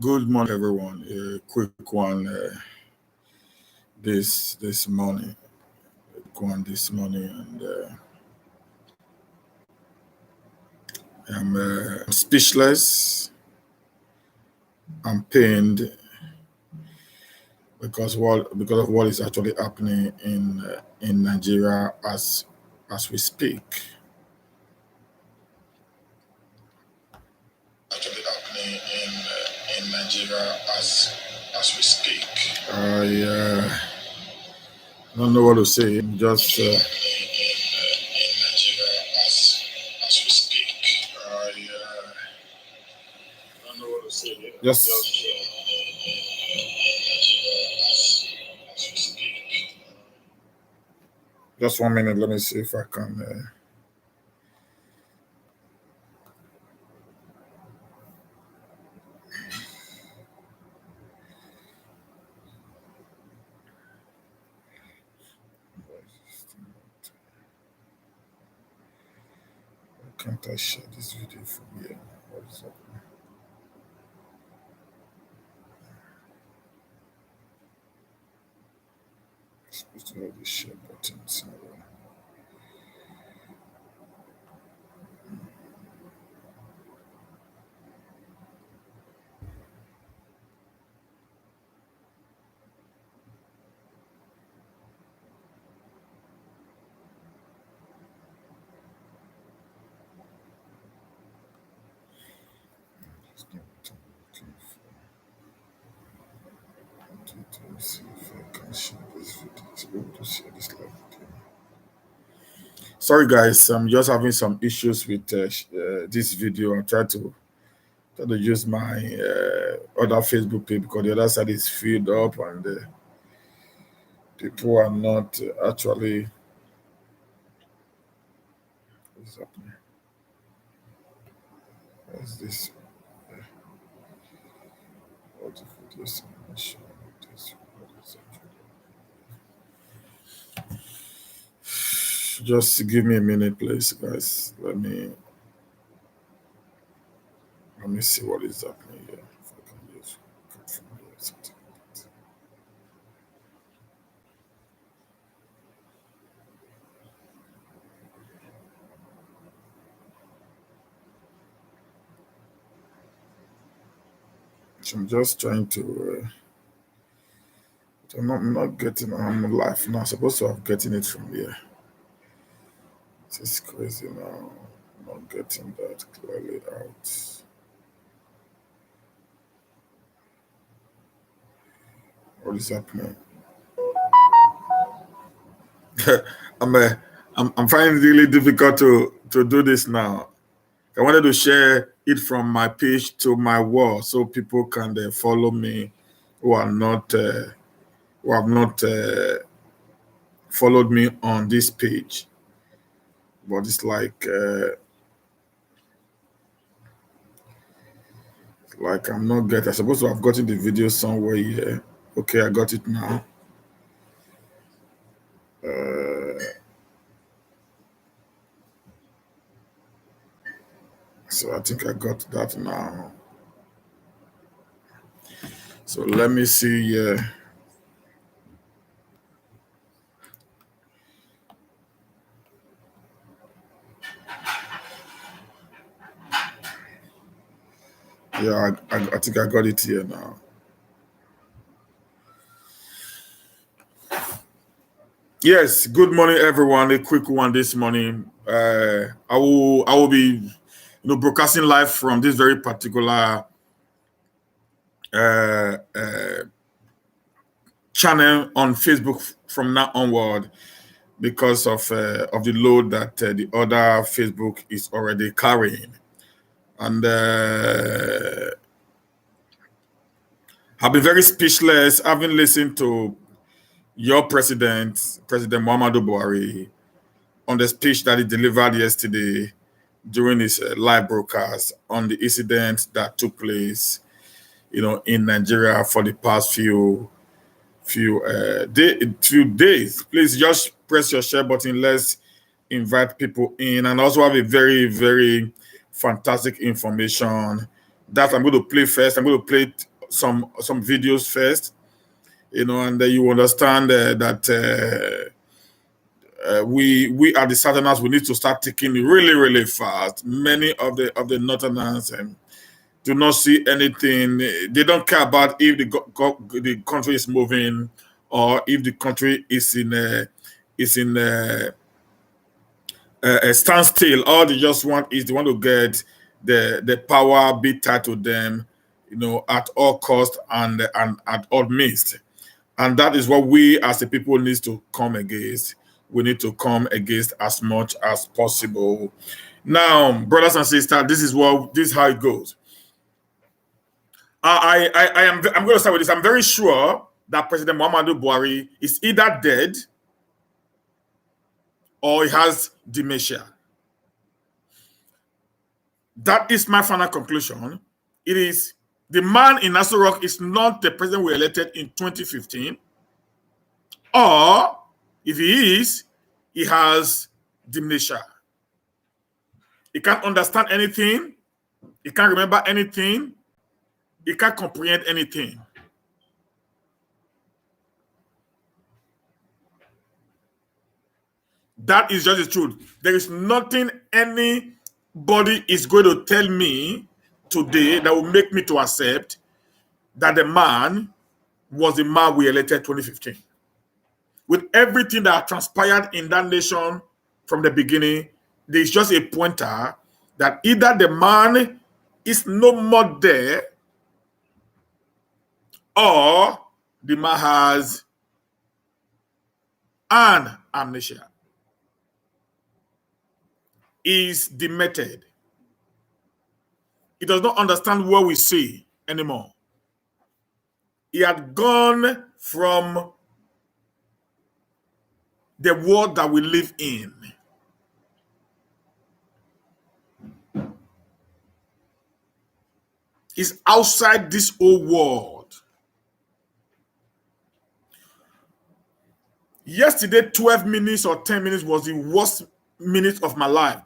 Good morning, everyone. A quick one this morning. And I'm speechless. I'm pained because of what is actually happening in Nigeria as we speak. Actually happening in Nigeria as we speak. I don't know what to say. Just in Nigeria as we speak. I don't know what to say. Just 1 minute. Let me see if I can. Can't I share this video from here? What is happening? I'm supposed to have the share button somewhere. See if I can share this video to be able to share this live video. Sorry guys, I'm just having some issues with this video. I'm trying to use my other Facebook page because the other side is filled up and people are not actually. What's happening? What's this? What the video is not showing this? Just give me a minute, please, guys. Let me see what is happening here. If I can use cut from here, something like that. So I'm just trying to. I'm not getting. I'm live now. I'm supposed to have getting it from here. This is crazy now. I'm not getting that clearly out. What is happening? I'm finding it really difficult to do this now. I wanted to share it from my page to my wall so people can follow me who have not followed me on this page. But it's like I'm not getting. I'm supposed to have gotten the video somewhere here. Okay, I got it now. So I think I got that now. So let me see. Yeah, I think I got it here now. Yes, good morning, everyone. A quick one this morning. I will be, broadcasting live from this very particular channel on Facebook from now onward because of the load that the other Facebook is already carrying, and I've been very speechless having listened to your President Muhammadu Buhari, on the speech that he delivered yesterday during his live broadcast on the incident that took place, in Nigeria for the past few days. Please just press your share button. Let's invite people in, and also have a very, very fantastic information that I'm going to play first. I'm going to play it some videos first, and then you understand that we are the Southerners. We need to start taking it really, really fast. Many of the Northerners do not see anything. They don't care about if the country is moving or if the country is in a standstill. All they just want is they want to get the power be tied to them, at all cost and at all means. And that is what we as the people need to come against. We need to come against as much as possible. Now, brothers and sisters, this is how it goes. I'm going to start with this. I'm very sure that President Muhammadu Buhari is either dead or he has dementia. That is my final conclusion. It is the man in Aso Rock is not the president we elected in 2015, or if he is, he has dementia. He can't understand anything. He can't remember anything. He can't comprehend anything. That is just the truth. There is nothing anybody is going to tell me today that will make me to accept that the man was the man we elected 2015. With everything that transpired in that nation from the beginning, there's just a pointer that either the man is no more there or the man has an amnesia, is demented. He does not understand what we see anymore. He had gone from the world that we live in. He's outside this old world. Yesterday, 12 minutes or 10 minutes was the worst minute of my life.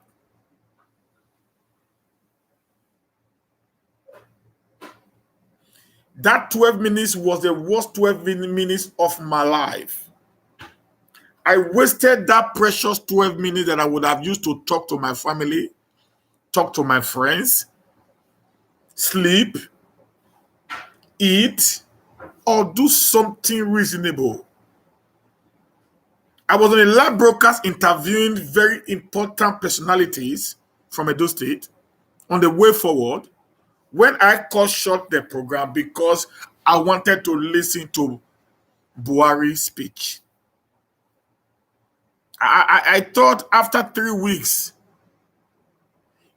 That 12 minutes was the worst 12 minutes of my life. I wasted that precious 12 minutes that I would have used to talk to my family, talk to my friends, sleep, eat, or do something reasonable. I was on a live broadcast interviewing very important personalities from Edo State on the way forward when I cut short the program because I wanted to listen to Buhari's speech. I thought after 3 weeks,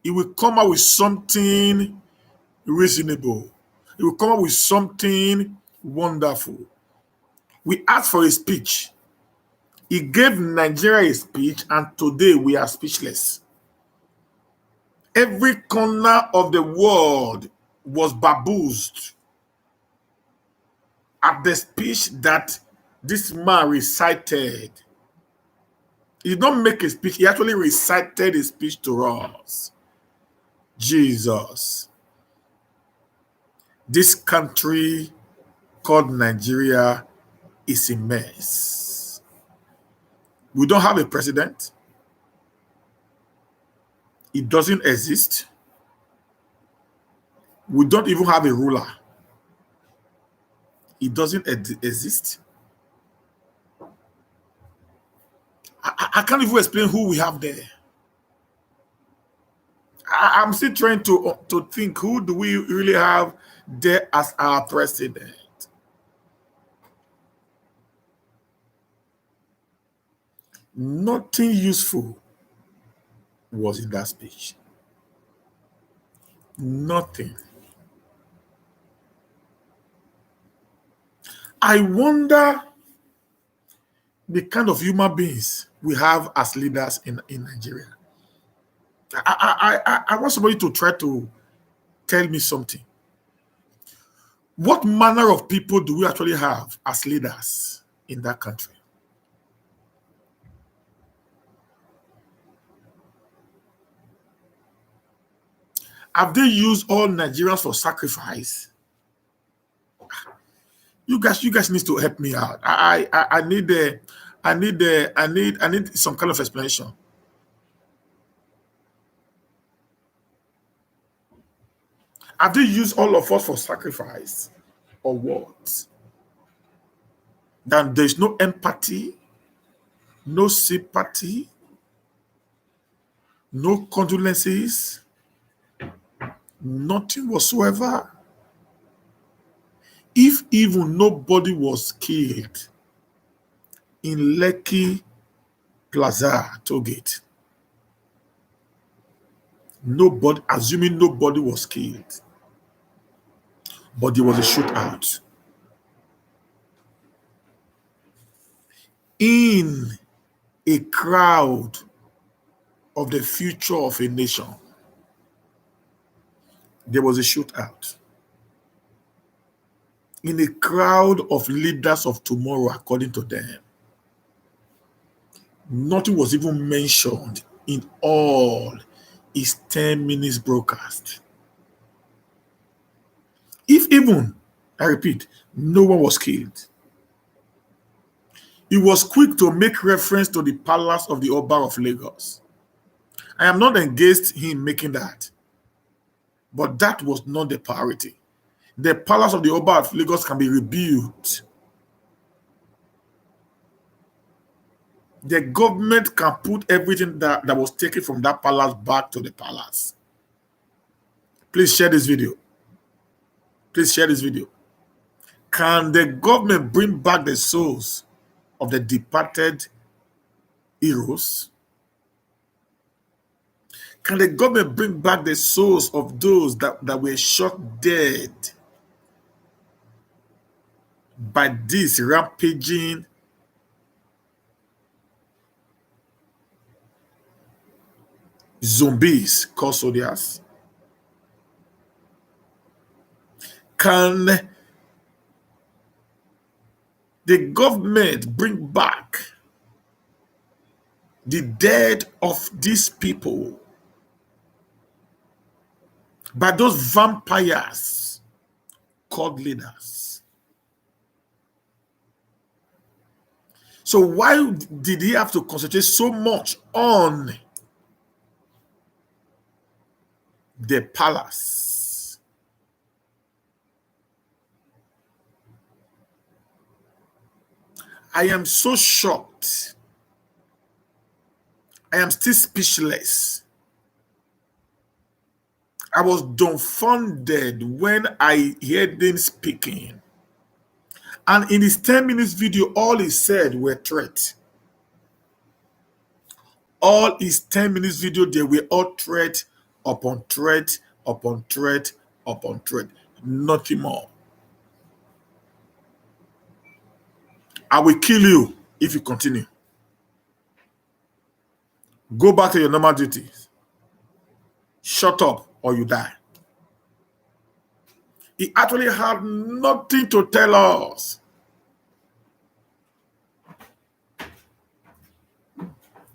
he will come up with something reasonable. He will come up with something wonderful. We asked for a speech. He gave Nigeria a speech, and today we are speechless. Every corner of the world was babused at the speech that this man recited. He did not make a speech, he actually recited a speech to us. Jesus. This country called Nigeria is a mess. We don't have a president. It doesn't exist. We don't even have a ruler. It doesn't exist. I can't even explain who we have there. I'm still trying to think, who do we really have there as our president? Nothing useful was in that speech. Nothing. I wonder the kind of human beings we have as leaders in Nigeria. I want somebody to try to tell me something. What manner of people do we actually have as leaders in that country? Have they used all Nigerians for sacrifice? you guys need to help me out. I need I need some kind of explanation. Have they used all of us for sacrifice or what? Then there's no empathy, no sympathy, no condolences, nothing whatsoever. If even nobody was killed in Lekki Plaza Tollgate, nobody, assuming nobody was killed, but there was a shootout in a crowd of the future of a nation. There was a shootout in a crowd of leaders of tomorrow, according to them. Nothing was even mentioned in all his 10 minutes broadcast. If even, I repeat, no one was killed, he was quick to make reference to the palace of the Oba of Lagos. I am not against him making that, but that was not the priority. The palace of the Oba of Lagos can be rebuilt. The government can put everything that was taken from that palace back to the palace. Please share this video. Please share this video. Can the government bring back the souls of the departed heroes? Can the government bring back the souls of those that were shot dead by these rampaging zombies called soldiers? Can the government bring back the dead of these people by those vampires called leaders? So why did he have to concentrate so much on the palace? I am so shocked. I am still speechless. I was dumbfounded when I heard him speaking. And in his 10 minutes video, all he said were threats. All his 10 minutes video, they were all threat upon threat upon threat upon threat. Nothing more. I will kill you if you continue. Go back to your normal duties. Shut up or you die. He actually had nothing to tell us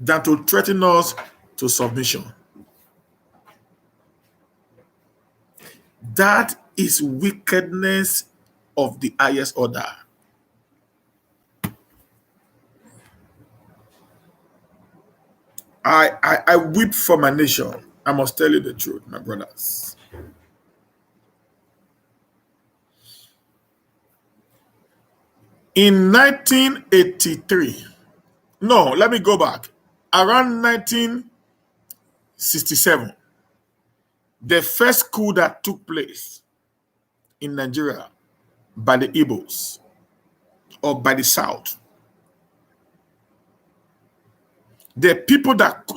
than to threaten us to submission. That is wickedness of the highest order. I weep for my nation. I must tell you the truth, my brothers. In 1983, no, let me go back. Around 1967, the first coup that took place in Nigeria by the Igbos or by the South, the people that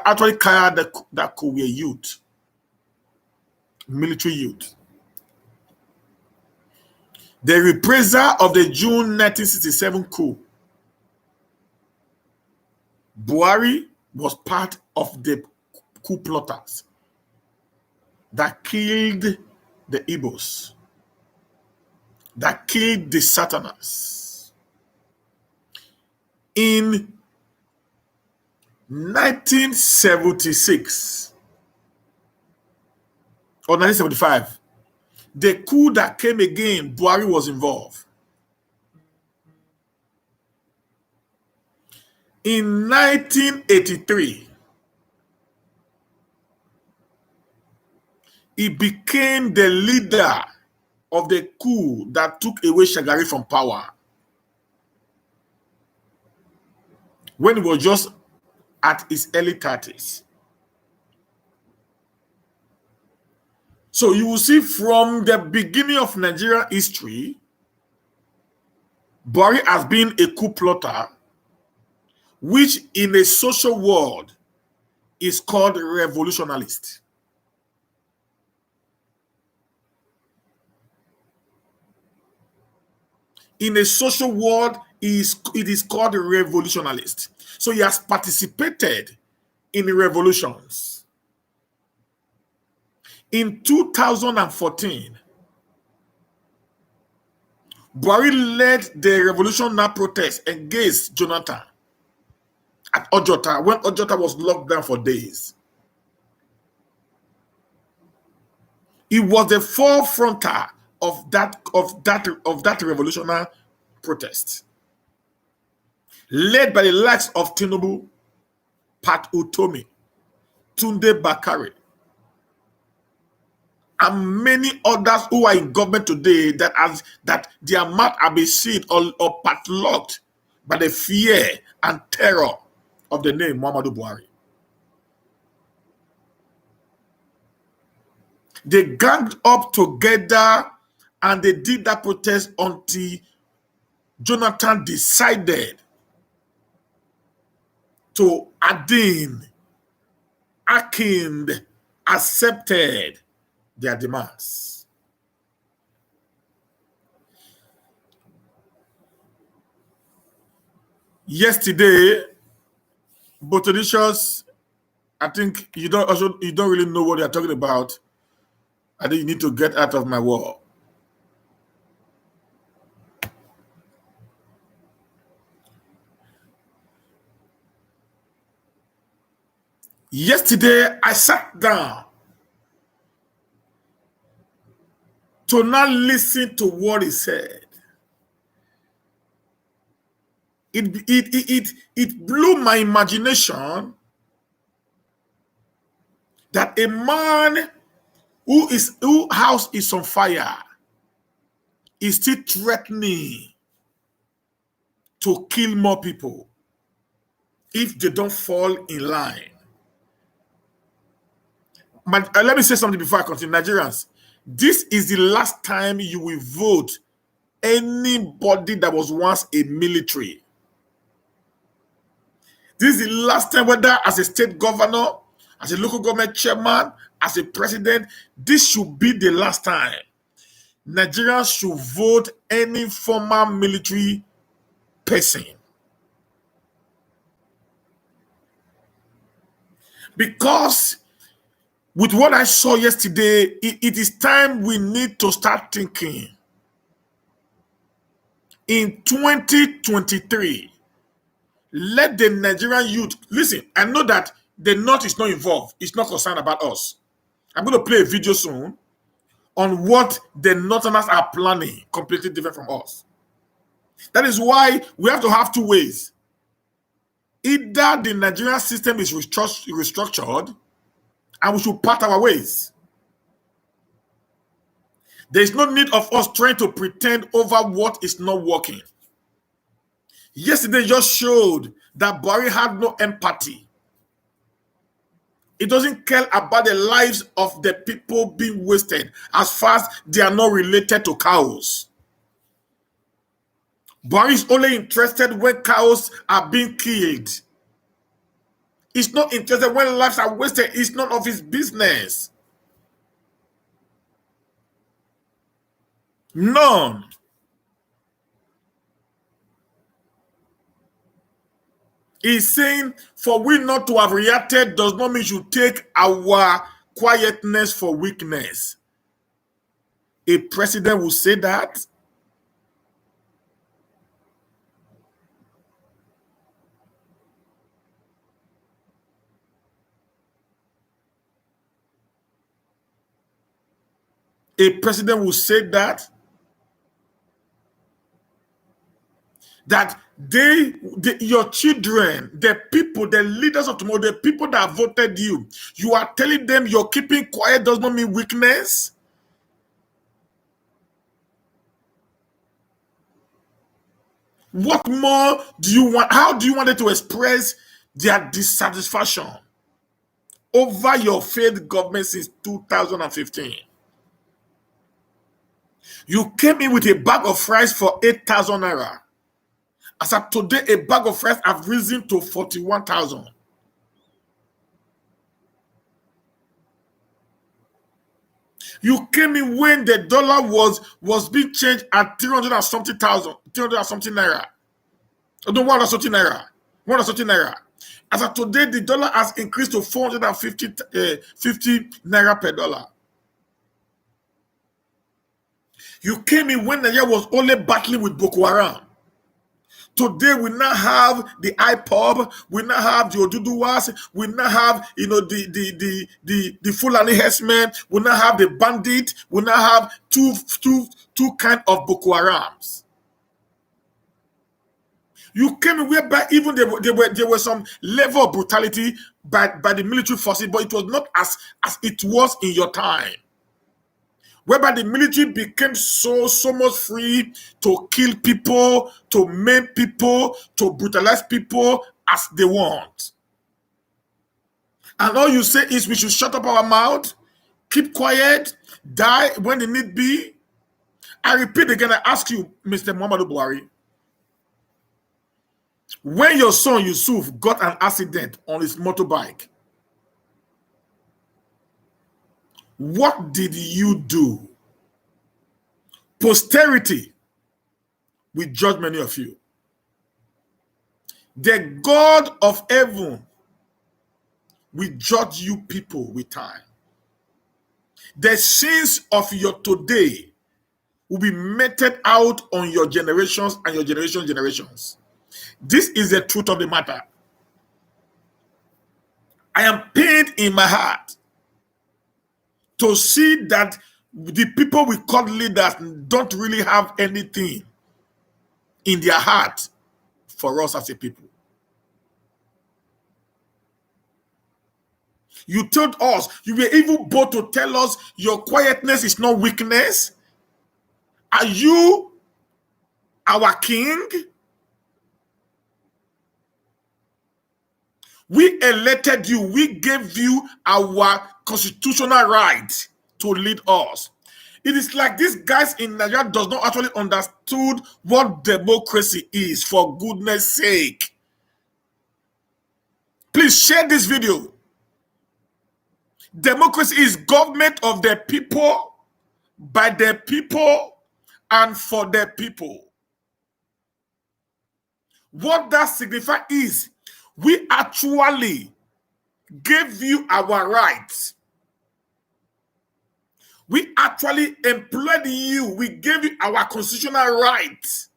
actually carried that coup were youth, military youth. The reprisal of the June 1967 coup, Buhari was part of the coup plotters that killed the Igbos, that killed the Southerners. In 1976 or 1975, the coup that came again, Buhari was involved. In 1983, he became the leader of the coup that took away Shagari from power when he was just at his early 30s. So you will see from the beginning of Nigerian history, Buhari has been a coup plotter, which in a social world is called revolutionalist. In a social world, it is called revolutionalist. So he has participated in revolutions. In 2014, Buhari led the revolutionary protest against Jonathan at Ojota when Ojota was locked down for days. He was the forefronter of that revolutionary protest, led by the likes of Tinubu, Pat Utomi, Tunde Bakare, and many others who are in government today that their mouth have been sealed or padlocked by the fear and terror of the name Muhammadu Buhari. They ganged up together and they did that protest until Jonathan decided to accepted their demands. Yesterday, Botodicious, I think you don't really know what you're talking about. I think you need to get out of my wall. Yesterday, I sat down to not listen to what he said. It blew my imagination that a man whose house is on fire is still threatening to kill more people if they don't fall in line. But let me say something before I continue. Nigerians, this is the last time you will vote anybody that was once a military. This is the last time, whether as a state governor, as a local government chairman, as a president, this should be the last time Nigerians should vote any former military person. Because with what I saw yesterday, it is time we need to start thinking. In 2023, let the Nigerian youth listen. I know that the North is not involved, it's not concerned about us. I'm going to play a video soon on what the Northerners are planning, completely different from us. That is why we have to have two ways. Either the Nigerian system is restructured and we should part our ways. There is no need of us trying to pretend over what is not working. Yesterday just showed that Buhari had no empathy. He doesn't care about the lives of the people being wasted as far as they are not related to cows. Buhari is only interested when cows are being killed. He's not interested when lives are wasted. It's none of his business. None. He's saying for we not to have reacted does not mean you take our quietness for weakness. A president will say that. A president will say that. that your children, the people, the leaders of tomorrow, the people that voted you, you are telling them you're keeping quiet does not mean weakness? What more do you want? How do you want them to express their dissatisfaction over your failed government since 2015? You came in with a bag of rice for 8,000 naira. As of today, a bag of rice have risen to 41,000. You came in when the dollar was being changed at 300 and something thousand, 300 and something naira. No, 100 something naira. 100 something naira. As of today, the dollar has increased to 450 50 naira per dollar. You came in when Nigeria was only battling with Boko Haram. Today we now have the IPOB, we now have the Oduduwas, we now have the Fulani herdsmen, we now have the bandit, we now have two kind of Boko Harams. You came in whereby even there were some level of brutality by the military forces, but it was not as it was in your time, whereby the military became so much free to kill people, to maim people, to brutalize people as they want. And all you say is we should shut up our mouth, keep quiet, die when it need be. I repeat again, I ask you, Mr. Muhammadu Buhari, when your son Yusuf got an accident on his motorbike, what did you do? Posterity will judge many of you. The God of heaven will judge you people with time. The sins of your today will be meted out on your generations and your generations. This is the truth of the matter. I am pained in my heart to see that the people we call leaders don't really have anything in their heart for us as a people. You told us, you were even bold to tell us your quietness is not weakness. Are you our king? We elected you. We gave you our constitutional right to lead us. It is like these guys in Nigeria does not actually understood what democracy is, for goodness sake. Please share this video. Democracy is government of the people, by the people, and for the people. What that signifies is we actually gave you our rights. We actually employed you. We gave you our constitutional rights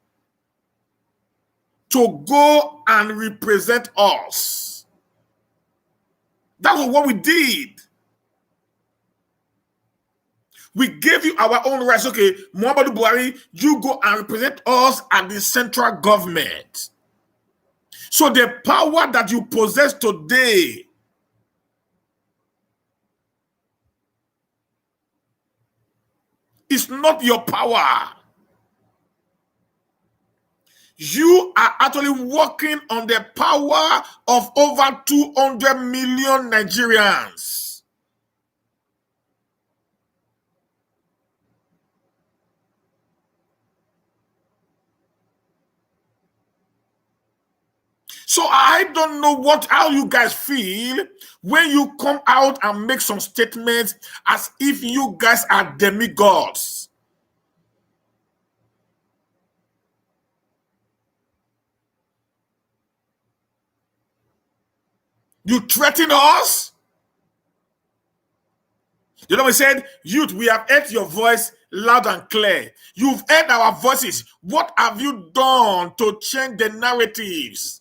to go and represent us. That was what we did. We gave you our own rights. Okay, Muhammadu Buhari, you go and represent us at the central government. So the power that you possess today is not your power. You are actually working on the power of over 200 million Nigerians. So I don't know how you guys feel when you come out and make some statements as if you guys are demigods. You threaten us? You know what I said? Youth, we have heard your voice loud and clear. You've heard our voices. What have you done to change the narratives?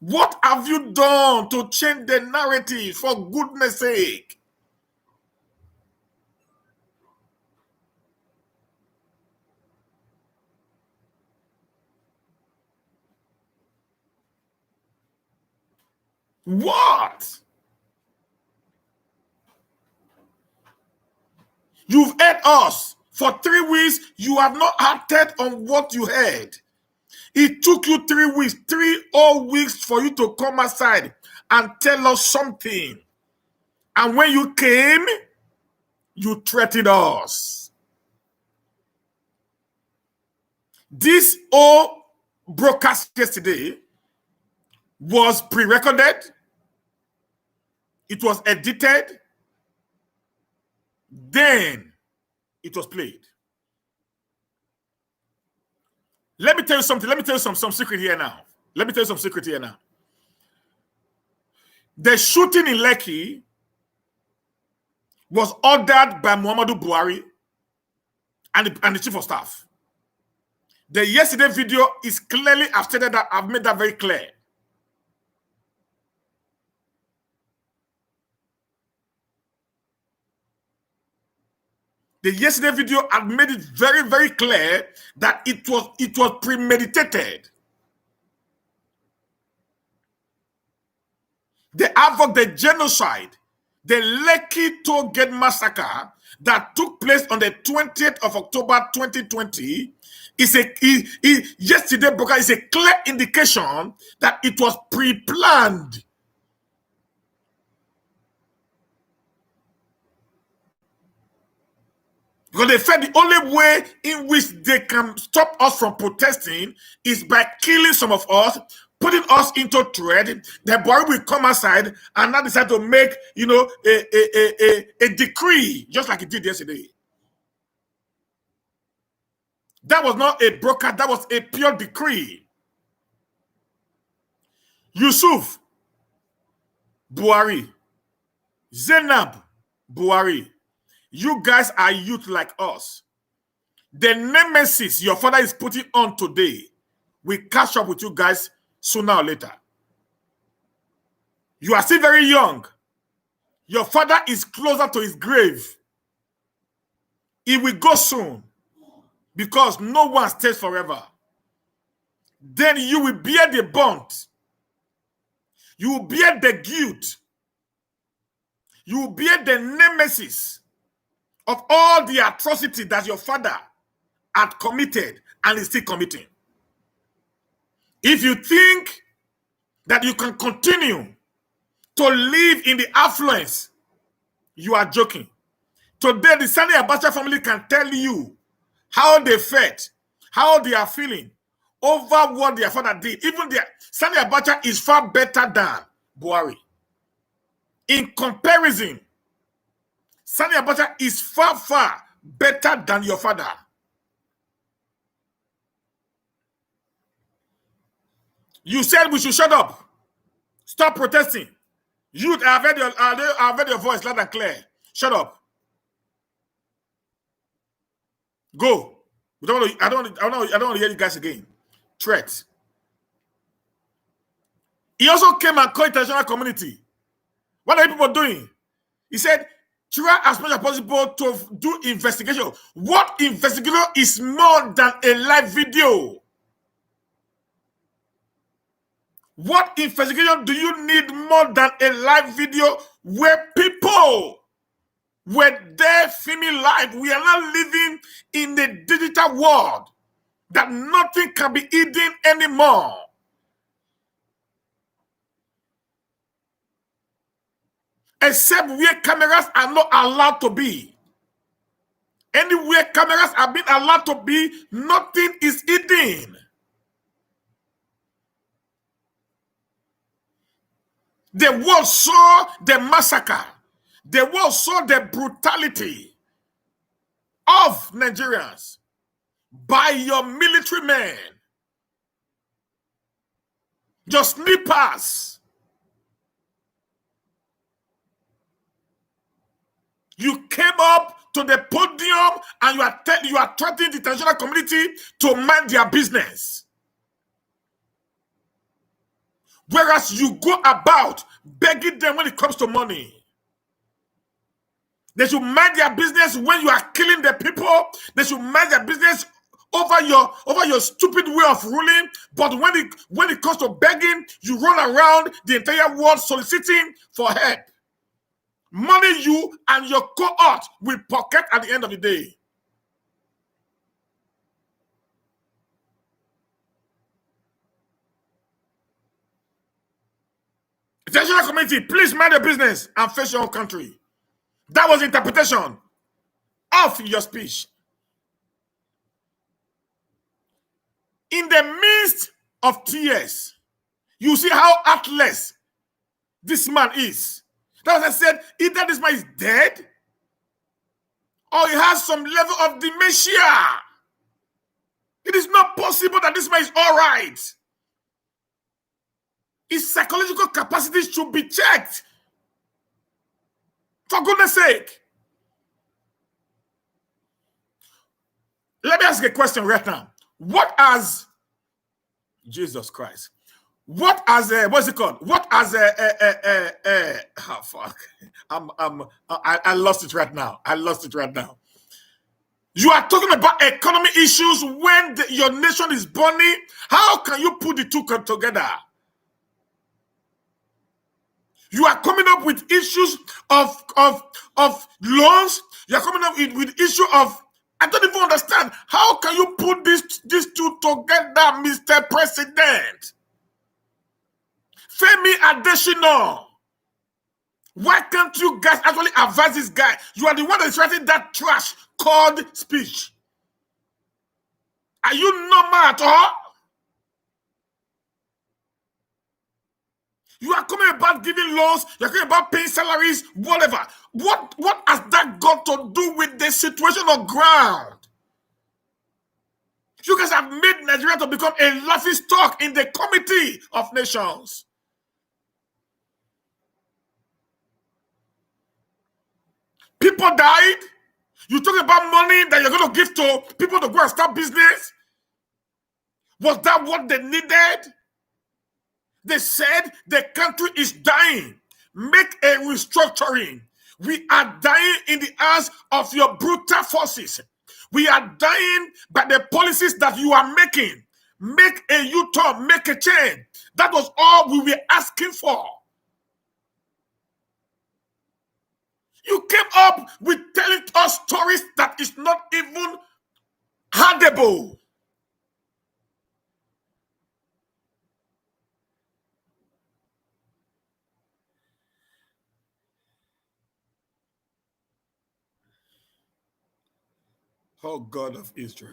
What have you done to change the narrative, for goodness sake? What? You've heard us. For 3 weeks, you have not acted on what you heard. It took you 3 weeks, 3 whole weeks for you to come aside and tell us something. And when you came, you threatened us. This whole broadcast yesterday was pre-recorded. It was edited. Then it was played. Let me tell you something. Let me tell you some secret here now. Let me tell you some secret here now. The shooting in Lekki was ordered by Muhammadu Buhari and the chief of staff. The yesterday video is clearly, I've stated that, I've made that very clear. The yesterday video, I've made it very, very clear that it was premeditated. The havoc, the genocide, the Lekki toll gate massacre that took place on the 20th of October 2020 yesterday is a clear indication that it was pre-planned. Because they felt the only way in which they can stop us from protesting is by killing some of us, putting us into threat. The Buhari will come aside and now decide to make, a decree, just like he did yesterday. That was not a broadcast, that was a pure decree. Yusuf Buhari, Zainab Buhari, you guys are youth like us. The nemesis your father is putting on today will catch up with you guys sooner or later. You are still very young. Your father is closer to his grave. He will go soon because no one stays forever. Then you will bear the brunt. You will bear the guilt. You will bear the nemesis of all the atrocity that your father had committed and is still committing. If you think that you can continue to live in the affluence, you are joking. Today, the Sani Abacha family can tell you how they felt, how they are feeling over what their father did. Even Sani Abacha is far better than Buhari. In comparison, Sani Abacha is far, far better than your father. You said we should shut up. Stop protesting. Youth, I've heard your voice loud and clear. Shut up. Go. I don't want to hear you guys again. Threat. He also came and called international community. What are people doing? He said, try as much as possible to do investigation. What investigation is more than a live video? What investigation do you need more than a live video where people were there filming live? We are not living in the digital world that nothing can be hidden anymore. Except where cameras are not allowed to be. Anywhere cameras are being allowed to be, nothing is hidden. The world saw the massacre. The world saw the brutality of Nigerians by your military men, your snipers. You came up to the podium and you are threatening the international community to mind their business. Whereas you go about begging them when it comes to money. They should mind their business when you are killing the people. They should mind their business over your stupid way of ruling. But when it comes to begging, you run around the entire world soliciting for help. Money you and your cohort will pocket at the end of the day. International community, please mind your business and face your own country. That was interpretation of your speech. In the midst of tears, you see how heartless this man is. That's what I said. Either this man is dead or he has some level of dementia. It is not possible that this man is all right. His psychological capacities should be checked. For goodness sake. Let me ask a question right now. What has Jesus Christ? What has what's it called? What has oh fuck? I lost it right now. I lost it right now. You are talking about economy issues when your nation is burning. How can you put the two together? You are coming up with issues of loans. You are coming up with issue of, I don't even understand. How can you put these two together, Mr. President? Femi Adesina. Why can't you guys actually advise this guy? You are the one that is writing that trash called speech. Are you normal at all? You are coming about giving loans, you're coming about paying salaries, whatever. What has that got to do with the situation on ground? You guys have made Nigeria to become a laughing stock in the Committee of Nations. People died. You talk about money that you're going to give to people to go and start business. Was that what they needed? They said the country is dying. Make a restructuring. We are dying in the hands of your brutal forces. We are dying by the policies that you are making. Make a U-turn, make a change. That was all we were asking for. You came up with telling us stories that is not even heardable. Oh, God of Israel.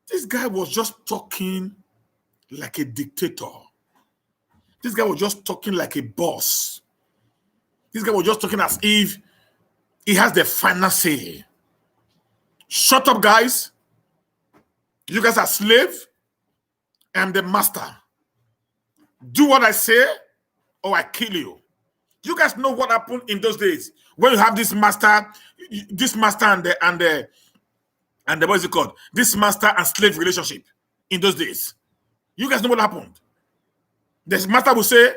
This guy was just talking like a dictator. This guy was just talking like a boss. This guy was just talking as if he has the final say. Shut up, guys. You guys are slaves. I'm the master. Do what I say or I kill you. You guys know what happened in those days when you have this master and the what's it called? This master and slave relationship in those days. You guys know what happened. The master will say,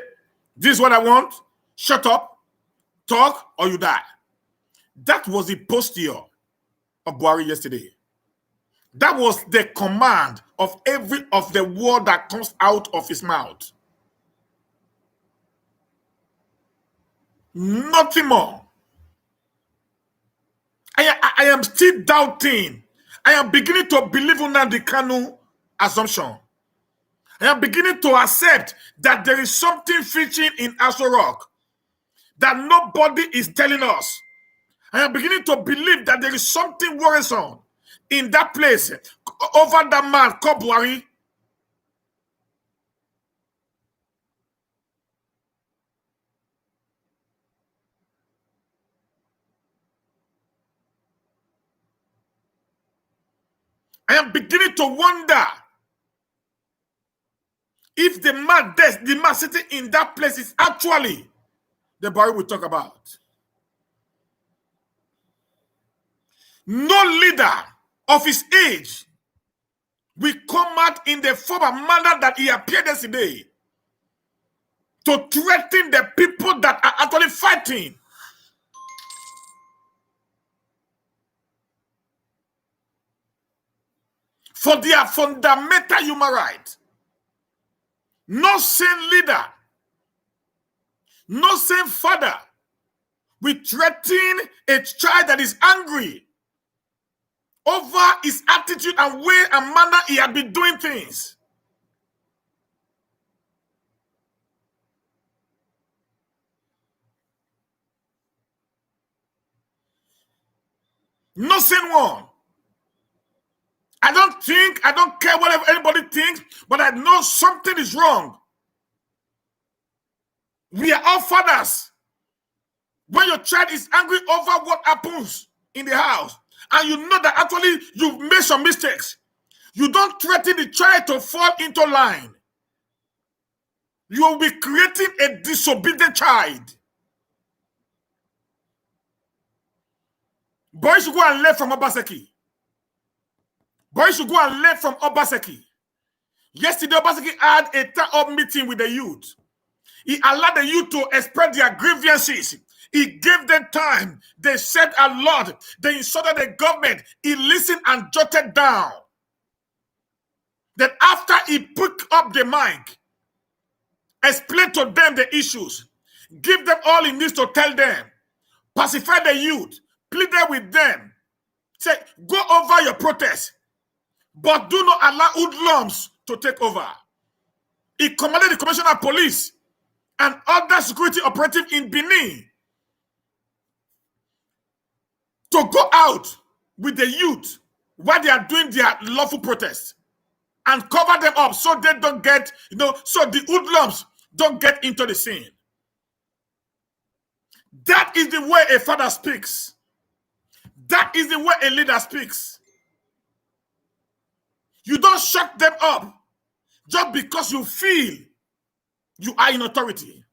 this is what I want. Shut up, talk, or you die. That was the posture of Buhari yesterday. That was the command of every of the word that comes out of his mouth. Nothing more. I am still doubting. I am beginning to believe in the Kanu assumption. I am beginning to accept that there is something fishing in Aso Rock that nobody is telling us. I am beginning to believe that there is something worrisome in that place over that man called Buhari. I am beginning to wonder if the man sitting in that place is actually the Buhari we talk about. No leader of his age will come out in the form of manner that he appeared yesterday to threaten the people that are actually fighting. for their fundamental human right. No sane leader, no sane father will threaten a child that is angry over his attitude and way and manner he had been doing things. No sane one. I don't care what anybody thinks, but I know something is wrong. We are all fathers. When your child is angry over what happens in the house, and you know that actually you've made some mistakes, you don't threaten the child to fall into line. You will be creating a disobedient child. Boys should go and learn from Obaseki. Boys should go and learn from Obaseki. Yesterday, Obaseki had a town-up meeting with the youth. He allowed the youth to express their grievances. He gave them time. They said a lot. They insulted the government. He listened and jotted down. Then after he picked up the mic, explained to them the issues, give them all he needs to tell them, pacify the youth, pleaded with them, say, go over your protest, but do not allow hoodlums to take over. He commanded the commissioner of police and other security operatives in Benin to go out with the youth while they are doing their lawful protest and cover them up so they don't get, so the hoodlums don't get into the scene. That is the way a father speaks. That is the way a leader speaks. You don't shut them up just because you feel you are in authority.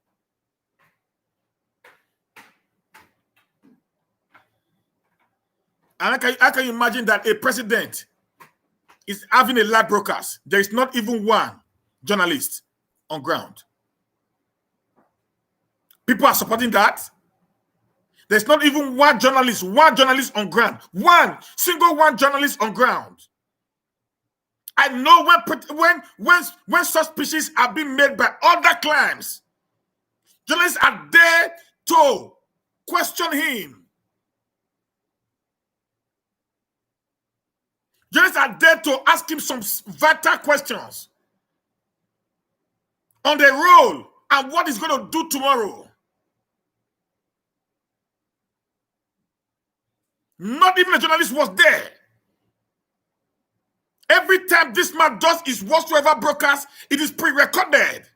And I can imagine that a president is having a live broadcast. There is not even one journalist on ground. People are supporting that. There's not even one journalist on ground. One journalist on ground. I know when such speeches are being made by other clans, journalists are there to question him. Journalists are there to ask him some vital questions on the role and what he's going to do tomorrow. Not even a journalist was there. Every time this man does his whatsoever broadcast, it is pre-recorded.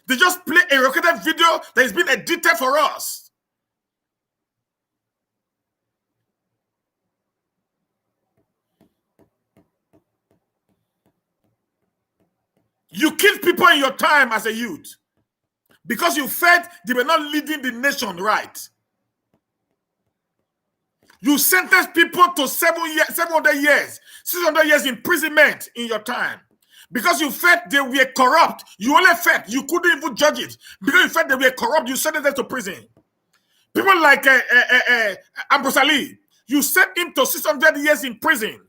They just play a recorded video that has been edited for us. You killed people in your time as a youth because you felt they were not leading the nation right. You sentenced people to 700 years, 600 years imprisonment in your time because you felt they were corrupt. You only felt you couldn't even judge it because you felt they were corrupt. You sentenced them to prison. People like Ambrose Ali, you sent him to 600 years in prison.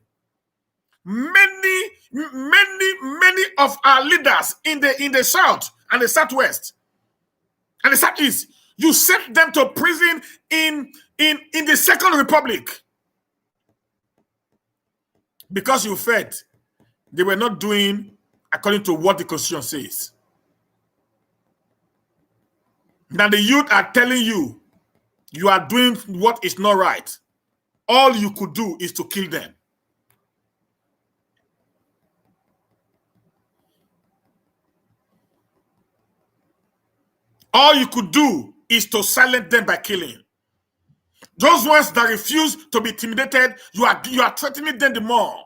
Many of our leaders in the South and the Southwest and the Southeast, you sent them to prison in the Second Republic because you felt they were not doing according to what the Constitution says. Now the youth are telling you you are doing what is not right. All you could do is to kill them. All you could do is to silence them by killing. Those ones that refuse to be intimidated, you are threatening them the more.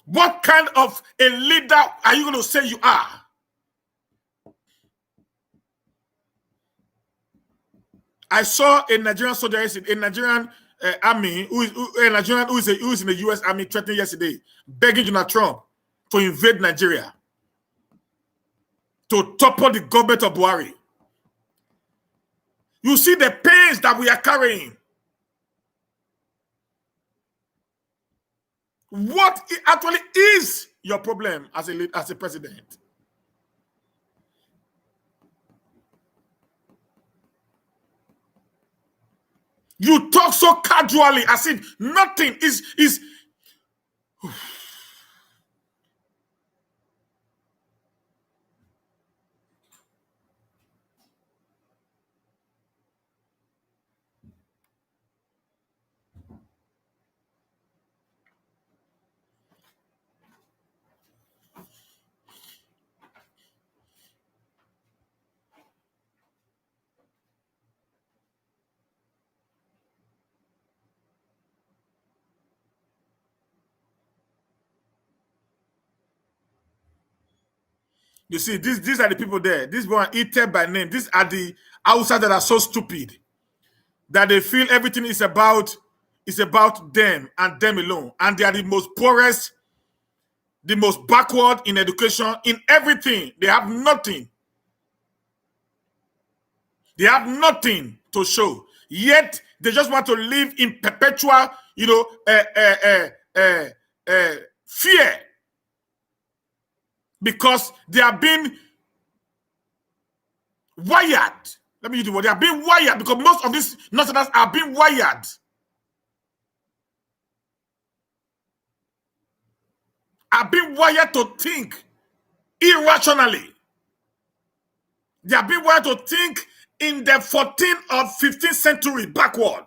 What kind of a leader are you going to say you are? I saw a Nigerian soldier, a Nigerian army, who is in the U.S. Army threatening yesterday, begging Donald Trump to invade Nigeria, to topple the government of Buhari. You see the pains that we are carrying. What actually is your problem as a president? You talk so casually as if nothing is. You see, these are the people there. These one eaten by name. These are the outsiders that are so stupid that they feel everything is about them and them alone. And they are the most poorest, the most backward in education, in everything. They have nothing. They have nothing to show. Yet they just want to live in perpetual, fear, because they are being wired. Let me use the word. They are being wired because most of these Northerners are being wired. Are being wired to think irrationally. They are being wired to think in the 14th or 15th century backward.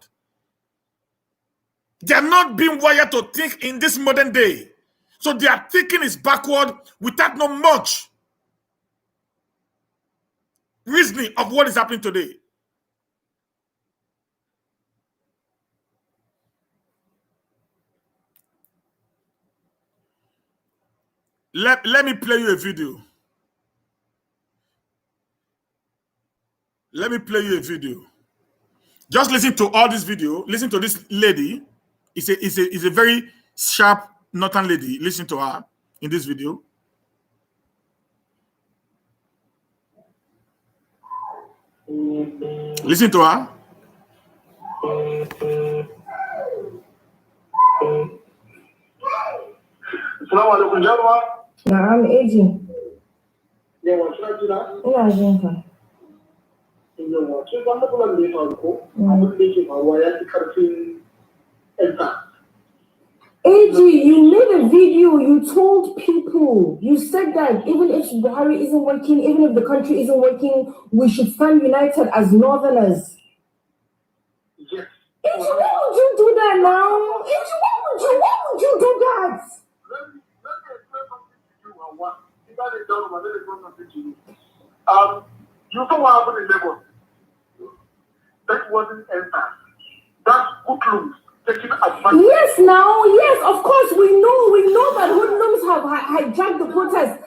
They are not being wired to think in this modern day. So their thinking is backward without no much reasoning of what is happening today. Let me play you a video. Let me play you a video. Just listen to all this video. Listen to this lady. It's a very sharp northern lady. Listen to her in this video. Listen to her. I'm aging. AG, you made a video, you told people, you said that even if Buhari isn't working, even if the country isn't working, we should stand united as Northerners. Yes. AG, why would you do that now? AG, why would you do that? Let me explain something to you and one. If that is done, let me explain something to you. You know what happened in Lagos? That wasn't entered. That's hoodlums taking advantage. Yes, now, yes, of course, we know that hoodlums have hijacked the protest.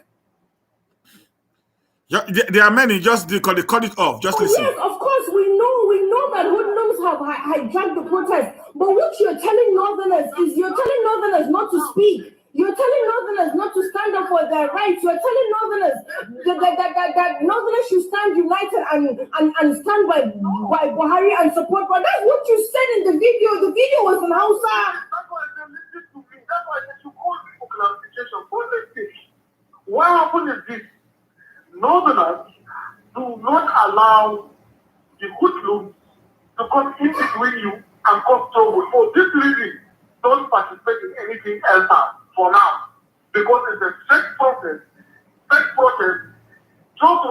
Yeah, there are many, just they cut it off. Just listen. Yes, of course, we know that hoodlums have hijacked the protest. But what you're telling Northerners is you're telling Northerners not to speak. You're telling Northerners not to stand up for their rights. You're telling Northerners that Northerners should stand united and stand by Buhari and support. But that's what you said in the video. The video was in Hausa. That's why I said, listen to me. That's why I said you call me for clarification. What happened is this. Northerners do not allow the hoodlums to come in between you and cause trouble. For this reason, don't participate in anything else for now. Because it's a fake protest.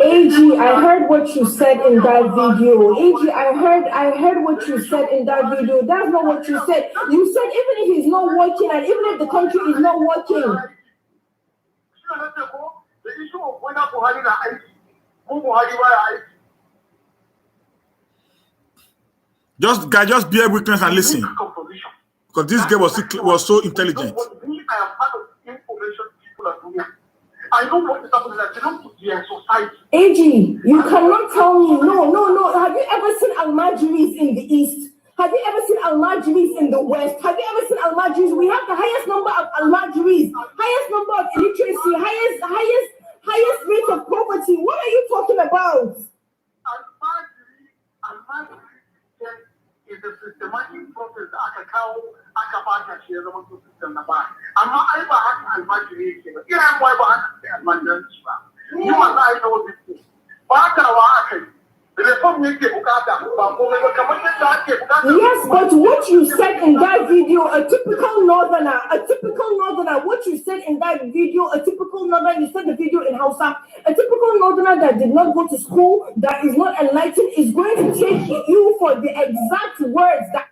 AG, I heard what you said in that video. AG, I heard what you said in that video. That's not what you said. You said even if he's not working and even if the country is not working. The issue of whether Buhari na aiki, who Buhari baya aiki. Just bear witness and listen. Because this girl was so intelligent. Me, I am part of the information people are doing. I know what is happening. I belong to their society. AG, you cannot tell me. No. Have you ever seen Al-Majris in the East? Have you ever seen Al-Majris in the West? Have you ever seen Al-Majris? We have the highest number of Al-Majris, highest number of illiteracy, highest rate of poverty. What are you talking about? Al-Majri is a systematic process that aka kawo aka bata shi ya zama system na ba. that video, a typical northerner, what you said in that video, a typical northerner, you said the video in Hausa, a typical northerner that did not go to school, that is not enlightened, is going to take you for the exact words that.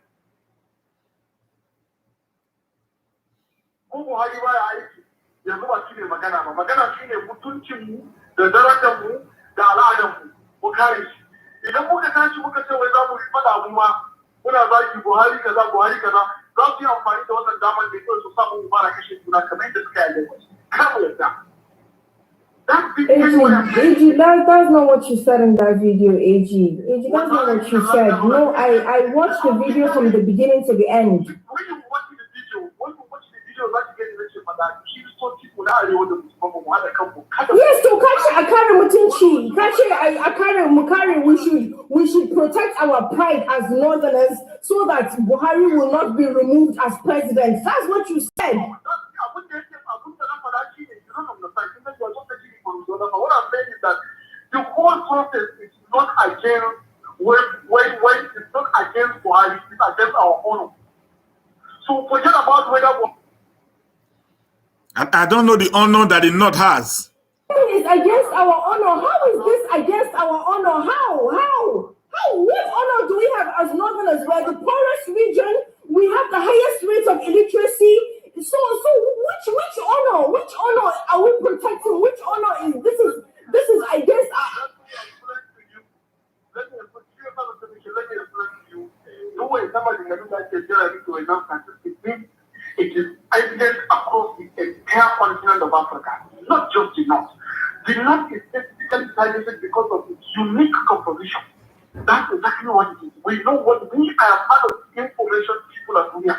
yanzu ba shi ne magana ba magana shi ne mutuncinmu da darajarmu da al'adarmu mu kare shi idan muka tashi muka ce wai za mu faɗa mu ma muna zaki Buhari kaza za su yi amfani da wannan damar da kawai su samu mu fara kashe juna kamar yadda suka yi Lagos kar mu yarda. AG, that's not what you said in that video, AG. AG, that's not what you said. No, I watched the video from the beginning to the end. When you watch the video, za ki gani na ce maza kiristoci ko na arewa da musulman mu haɗa kanmu. Yes, so kashi a kare mutunci, kashi a kare mu kare, we should protect our pride as northerners so that Buhari will not be removed as president. That's what you said. What I'm saying is that the whole process is not against when it's not against Buhari, it's against our honor. So forget about whether. And I don't know the honor that the North has. It's against our honor. How is this against our honor? How? What honor do we have as Northerners? We're the poorest region. We have the highest rate of illiteracy. So which honor? Which honor are we protecting? Which honor is this? Is against our. Let me explain to you. The way somebody can do that to enough statistics. It is evident across the entire continent of Africa, not just the North. The North is specifically targeted because of its unique composition. That's exactly what it is. We know what we are part of the information people are doing.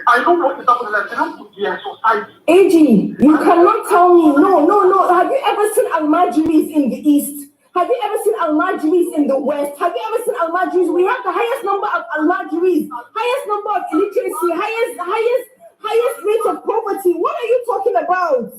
I know what is happening. I belong to their society. AG, you cannot tell me. No. Have you ever seen Almajiris in the East? Have you ever seen Almajiris in the West? Have you ever seen Almajiris? We have the highest number of Almajiris, highest number of illiteracy, highest rate of poverty. What are you talking about?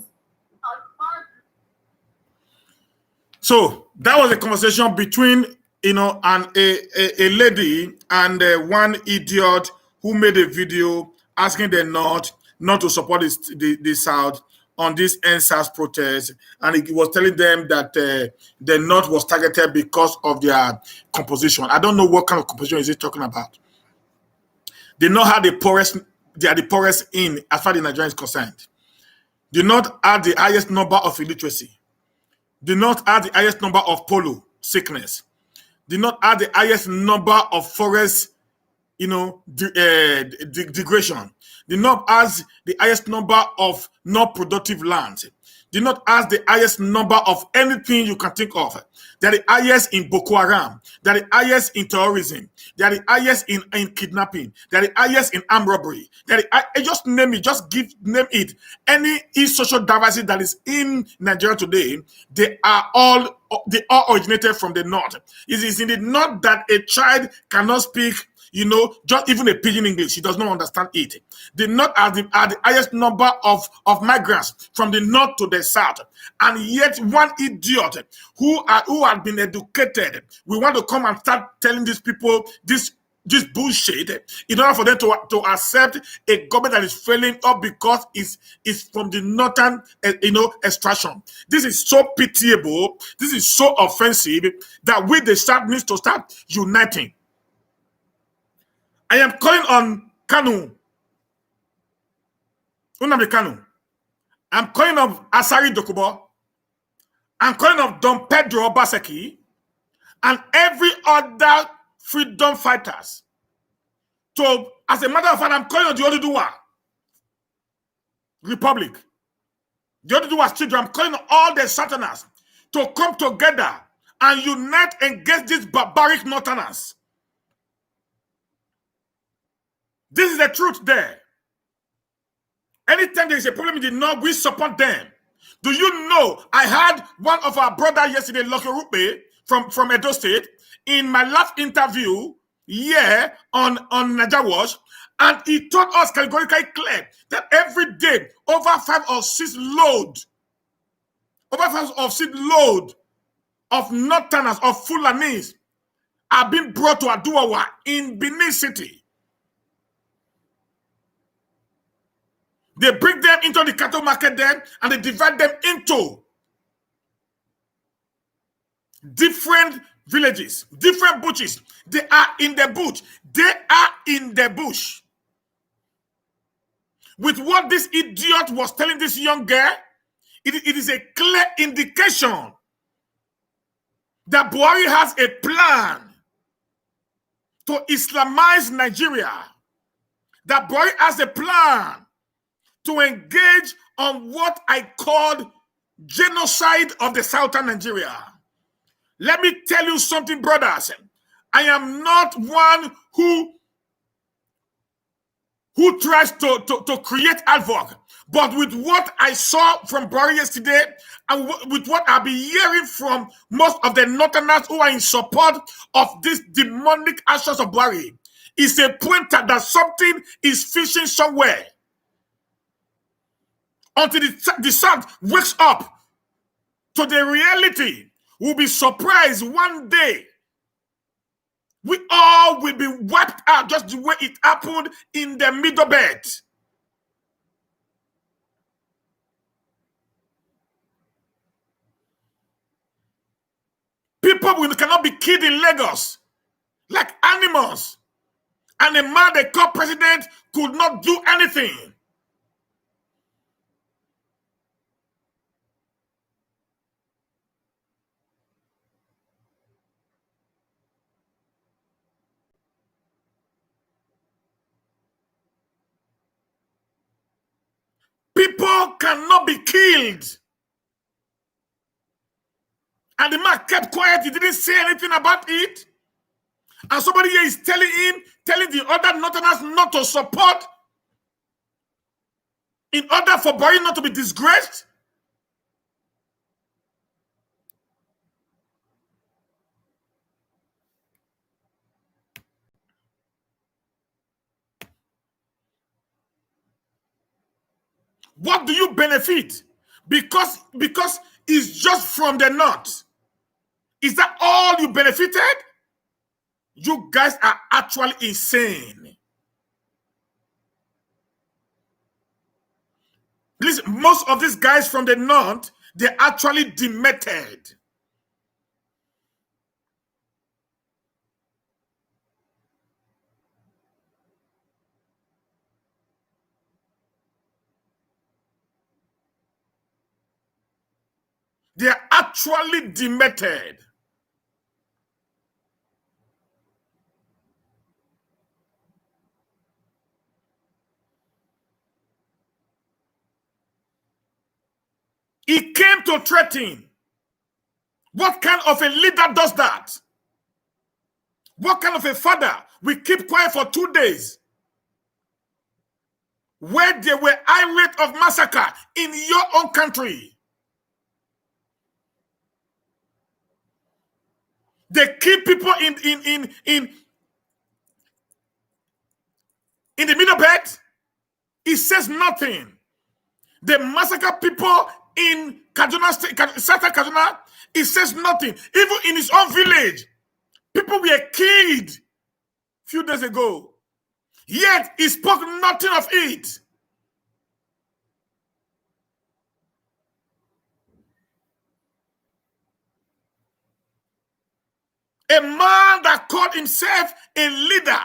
So that was a conversation between a lady and one idiot who made a video asking the North not to support the South on this NSAS protest, and he was telling them that the North was targeted because of their composition. I don't know what kind of composition is he talking about. The North had the poorest. They are the poorest in as far as the Nigerian is concerned. The North are the highest number of illiteracy. The North are the highest number of polio sickness. The North are the highest number of forest, degradation. The North has the highest number of not productive land. The North has the highest number of anything you can think of. They're the highest in Boko Haram. They're the highest in terrorism. They're the highest in kidnapping. They're the highest in armed robbery. Just name it. Name it. Any social diversity that is in Nigeria today, they all originated from the North. It is in the North that a child cannot speak, just even a pidgin English. He does not understand it. The North are the highest number of migrants from the North to the South. And yet one idiot who had been educated, we want to come and start telling these people this bullshit in order for them to accept a government that is failing up because it's from the northern extraction. This is so pitiable. This is so offensive that we the South needs to start uniting. I am calling on Kanu, Nnamdi Kanu. I'm calling on Asari Dokubo. I'm calling on Don Pedro Obaseki and every other freedom fighters. So, as a matter of fact, I'm calling on the Oduduwa Republic, the Oduduwa children. I'm calling on all the Southerners to come together and unite against these barbaric Northerners. This is the truth there. Anytime there is a problem in the North, we support them. Do you know, I had one of our brothers yesterday, Lucky Rupe, from Edo State, in my last interview on NAIJA Watch, and he told us categorically clear that every day, over 5 or 6 load of Northerners, of Fulanis, are being brought to Aduawa in Benin City. They bring them into the cattle market there and they divide them into different villages, different bushes. They are in the bush. They are in the bush. With what this idiot was telling this young girl, it is a clear indication that Buhari has a plan to Islamize Nigeria. That Buhari has a plan to engage on what I called genocide of the southern Nigeria. Let me tell you something, brothers. I am not one who tries to create havoc. But with what I saw from Buhari yesterday, and with what I've been hearing from most of the Northerners who are in support of these demonic actions of Buhari, is a pointer that something is fishing somewhere. Until the South wakes up to the reality, we'll be surprised one day. We all will be wiped out just the way it happened in the Middle Belt. People cannot be killed in Lagos like animals. And a man they call president could not do anything. People cannot be killed. And the man kept quiet. He didn't say anything about it. And somebody here is telling the other Northerners not to support in order for Buhari not to be disgraced. What do you benefit? Because it's just from the north. Is that all you benefited? You guys are actually insane. Listen, most of these guys from the north, they're actually demented. They're actually demented. He came to threaten. What kind of a leader does that? What kind of a father will keep quiet for 2 days where there were high rate of massacre in your own country? They kill people in the Middle Belt. It says nothing. They massacre people in Kaduna State, Southern Kaduna. It says nothing. Even in his own village, people were killed a few days ago. Yet he spoke nothing of it. A man that called himself a leader,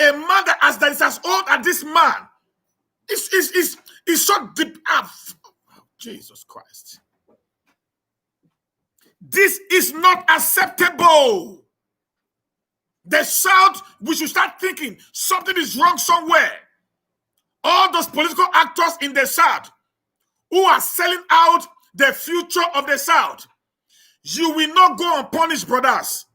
a man that is as old as this man, is so deep up. Oh, Jesus Christ. This is not acceptable. The South, we should start thinking something is wrong somewhere. All those political actors in the South who are selling out the future of the South, you will not go unpunished, brothers.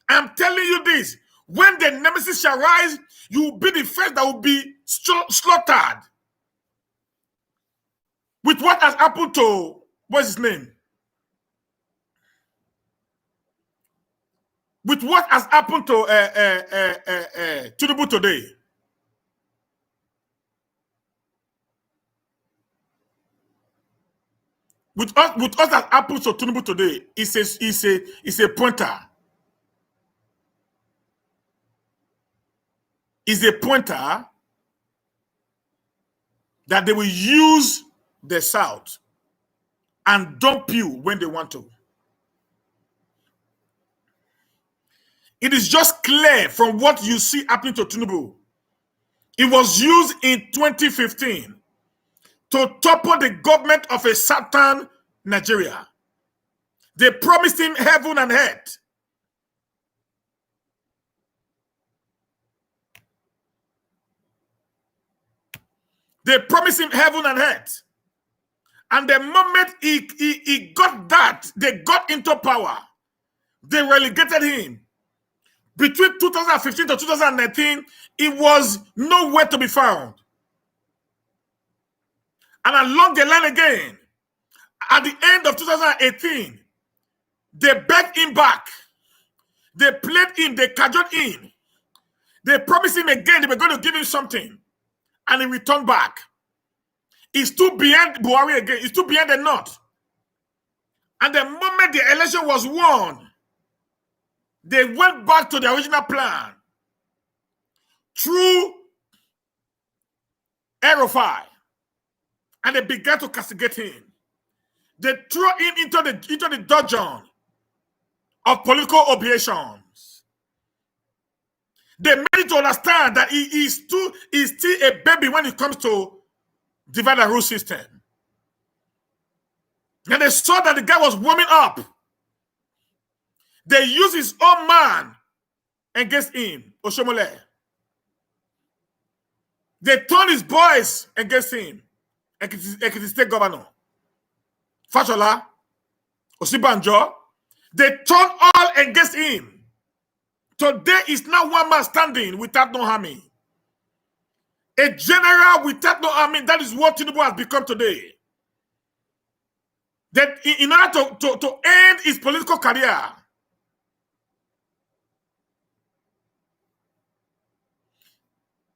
I'm telling you this. When the nemesis shall rise, you will be the first that will be slaughtered. With what has happened to, what's his name? With what has happened to Tinubu today. With us that happened to Tinubu today, it's a pointer. It's a pointer that they will use the South and dump you when they want to. It is just clear from what you see happening to Tinubu. It was used in 2015 to topple the government of a certain Nigeria. They promised him heaven and earth. They promised him heaven and earth. And the moment he got that, they got into power. They relegated him. Between 2015 to 2019, it was nowhere to be found. And along the line again, at the end of 2018, they begged him back. They played him, they cajoled him. They promised him again they were going to give him something. And he returned back. He's too behind Buhari again. He's too behind the north. And the moment the election was won, they went back to the original plan. Through Erofai. And they began to castigate him. They threw him into the dungeon of political obligations. They made it to understand that he is still a baby when it comes to divide and rule system. And they saw that the guy was warming up. They used his own man against him, Oshomole. They turned his boys against him, Ekiti State Governor. Fashola, Osibanjo. They turned all against him. Today is now one man standing without no army. A general without no army. That is what Tinubu has become today. That in order to end his political career,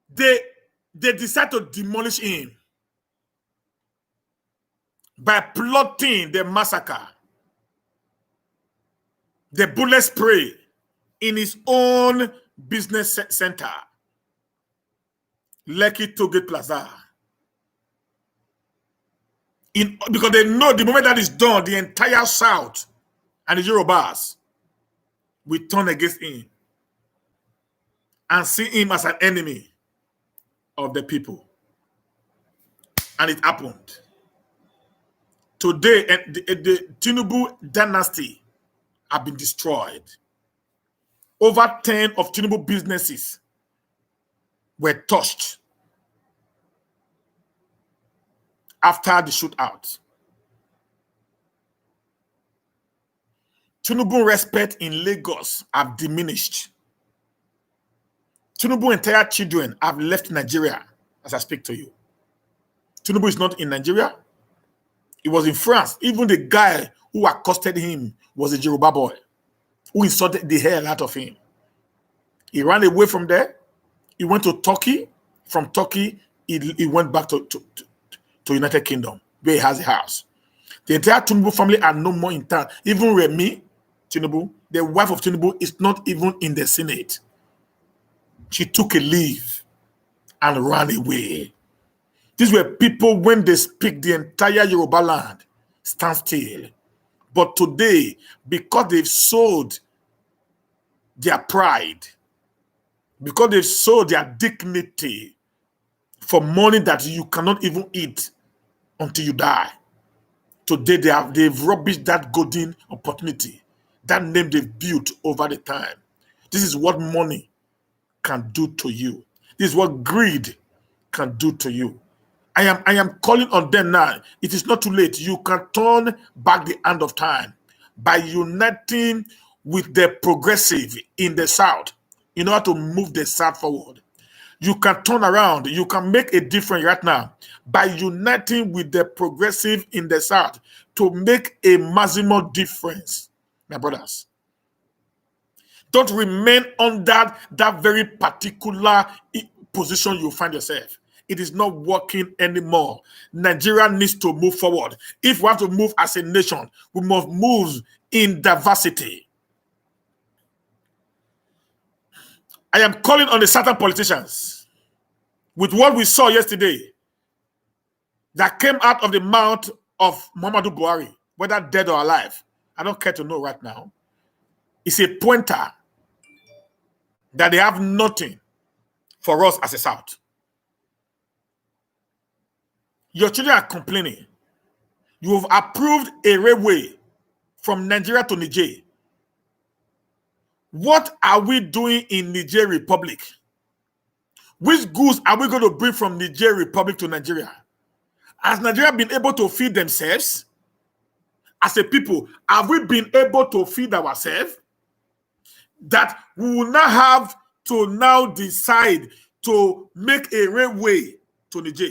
they decide to demolish him by plotting the massacre, the bullet spray in his own business center, Lekki Tollgate Plaza. Because they know the moment that is done, the entire South and the Yorubas will turn against him and see him as an enemy of the people. And it happened. Today, the Tinubu dynasty have been destroyed. Over 10 of Tinubu businesses were touched after the shootout. Tinubu respect in Lagos have diminished. Tinubu entire children have left Nigeria as I speak to you. Tinubu is not in Nigeria. He was in France. Even the guy who accosted him was a Yoruba boy who insulted the hell out of him. He ran away from there. He went to Turkey. From Turkey, he went back to United Kingdom, where he has a house. The entire Tinubu family are no more in town. Even Remi Tinubu, the wife of Tinubu, is not even in the Senate. She took a leave and ran away. These were people, when they speak, the entire Yoruba land stands still. But today, because they've sold their pride, because they've sold their dignity for money that you cannot even eat until you die, today they've rubbished that golden opportunity, that name they've built over the time. This is what money can do to you. This is what greed can do to you. I am calling on them now. It is not too late. You can turn back the hand of time by uniting with the progressive in the South in order to move the South forward. You can turn around. You can make a difference right now by uniting with the progressive in the South to make a maximum difference, my brothers. Don't remain under that very particular position you find yourself. It is not working anymore. Nigeria needs to move forward. If we have to move as a nation, we must move in diversity. I am calling on the certain politicians with what we saw yesterday. that came out of the mouth of Muhammadu Buhari, whether dead or alive, I don't care to know right now, is a pointer that they have nothing for us as a South. Your children are complaining. You have approved a railway from Nigeria to Niger. What are we doing in Niger Republic? Which goods are we going to bring from Niger Republic to Nigeria? Has Nigeria been able to feed themselves? As a people, have we been able to feed ourselves? That we will not have to now decide to make a railway to Niger.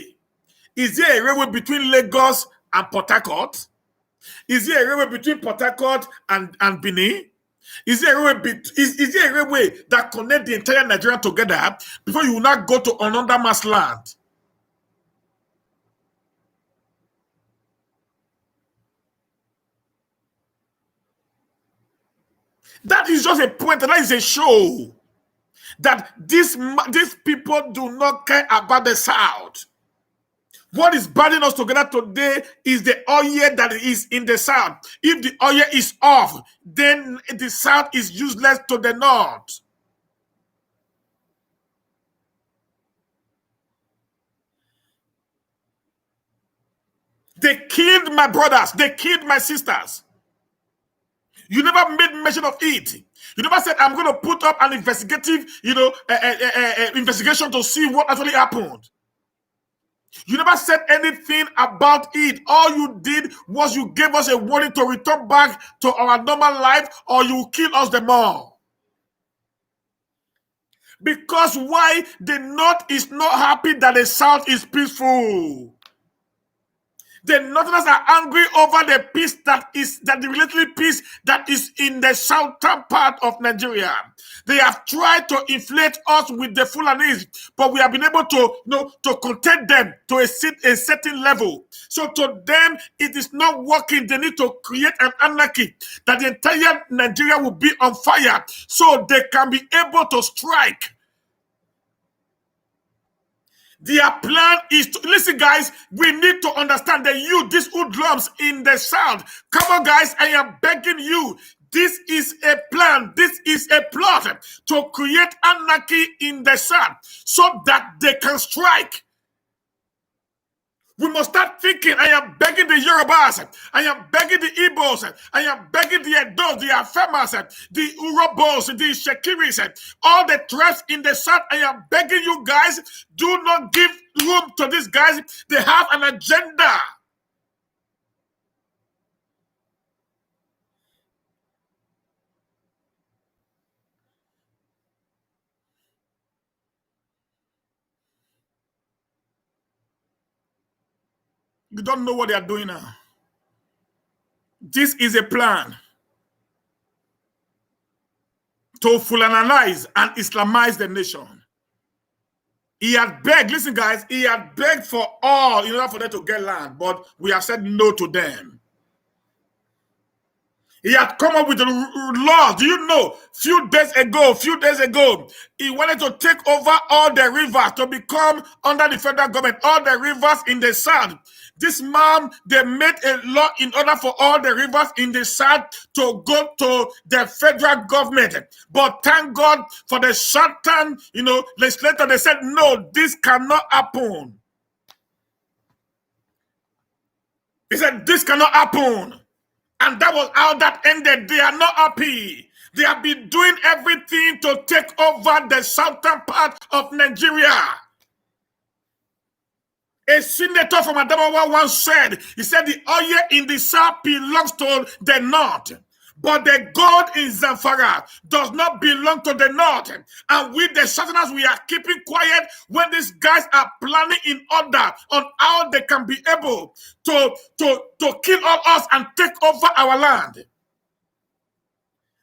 Is there a railway between Lagos and Port Harcourt? Is there a railway between Port Harcourt and Benin? Is there a railway, is there a railway that connects the entire Nigeria together before you will not go to another man's land? That is just a point, and that is a show that these people do not care about the South. What is binding us together today is the oil that is in the South. If the oil is off, then the South is useless to the North. They killed my brothers. They killed my sisters. You never made mention of it. You never said, I'm going to put up an investigative, investigation to see what actually happened. You never said anything about it. All you did was you gave us a warning to return back to our normal life, or you kill us the more. Because why? The North is not happy that the South is peaceful. The Northerners are angry over the peace that the relative peace that is in the southern part of Nigeria. They have tried to inflate us with the Fulanis, but we have been able to, to contain them to a certain level. So to them, it is not working. They need to create an anarchy that the entire Nigeria will be on fire, so they can be able to strike. Their plan is to, listen guys, we need to understand that these hoodlums in the South, come on guys, I am begging you, this is a plan, this is a plot to create anarchy in the South so that they can strike. We must start thinking. I am begging the Yorubas. I am begging the Igbos. I am begging the Edos, the Afemas, the Urobos, the Shekiris, all the tribes in the South. I am begging you guys, do not give room to these guys. They have an agenda. You don't know what they are doing now. This is a plan to Fulanize and Islamize the nation. He had begged, listen guys, he had begged for all in order for them to get land, but we have said no to them. He had come up with the law. Do you know, few days ago, he wanted to take over all the rivers to become under the federal government, all the rivers in the South. This man, they made a law in order for all the rivers in the South to go to the federal government. But thank God for the Southern, legislator, they said, no, this cannot happen. He said, this cannot happen. And that was how that ended. They are not happy. They have been doing everything to take over the southern part of Nigeria. A senator from Adamawa once said, he said the oil in the south belongs to the north, but the gold in Zamfara does not belong to the north. And we, the southerners, we are keeping quiet when these guys are planning in order on how they can be able to kill all us and take over our land.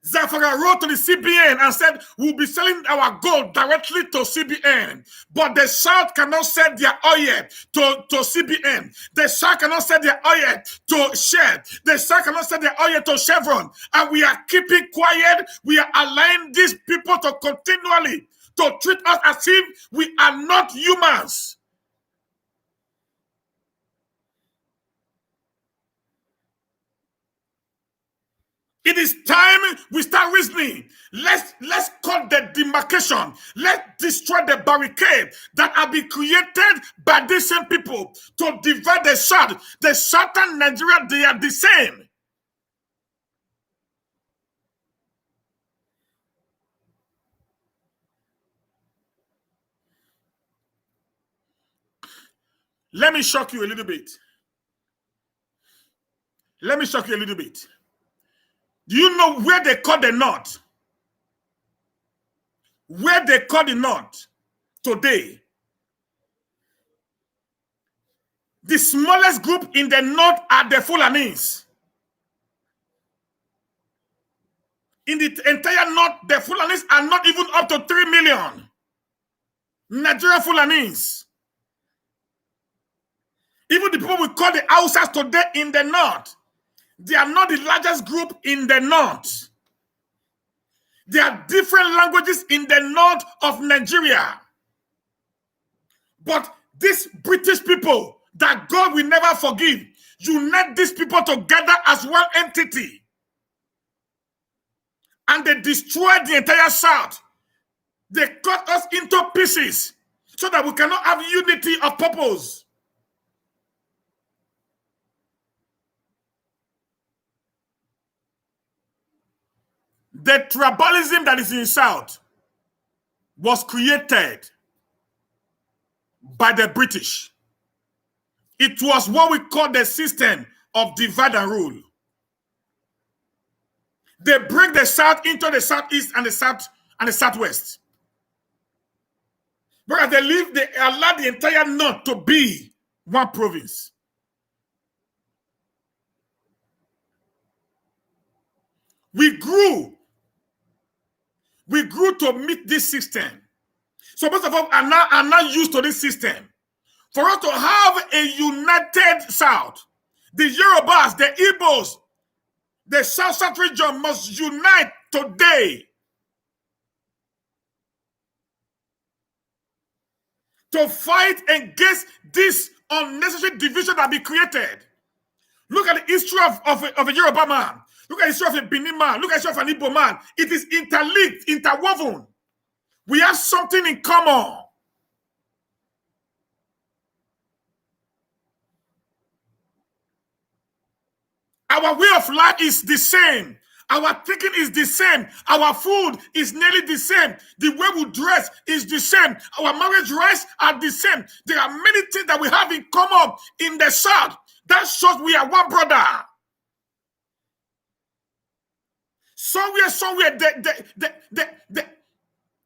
Zamfara wrote to the CBN and said, we'll be selling our gold directly to CBN. But the South cannot sell their oil to CBN. The South cannot sell their oil to Shell. The South cannot sell their oil to Chevron. And we are keeping quiet. We are allowing these people to continually to treat us as if we are not humans. It is time we start reasoning. Let's cut the demarcation. Let's destroy the barricade that have been created by these same people to divide the South. The Southern Nigeria, they are the same. Let me shock you a little bit. Let me shock you a little bit. Do you know where they call the North? Where they call the North today? The smallest group in the North are the Fulanis. In the entire North, the Fulanis are not even up to 3 million. Nigerian Fulanis. Even the people we call the Hausas today in the North, they are not the largest group in the North. There are different languages in the North of Nigeria. But these British people that God will never forgive, unite these people together as one entity. And they destroyed the entire South. They cut us into pieces so that we cannot have unity of purpose. The tribalism that is in the South was created by the British. It was what we call the system of divide and rule. They break the South into the Southeast and the South and the Southwest. Whereas they allow the entire North to be one province. We grew to meet this system. So most of us are now used to this system. For us to have a united South, the Yorubas, the Igbos, the South region must unite today to fight against this unnecessary division that be created. Look at the history of a Yoruba man. Look at the history of a Benin man. Look at the history of an Igbo man. It is interlinked, interwoven. We have something in common. Our way of life is the same. Our thinking is the same. Our food is nearly the same. The way we dress is the same. Our marriage rights are the same. There are many things that we have in common in the South. That shows we are one brother. Somewhere,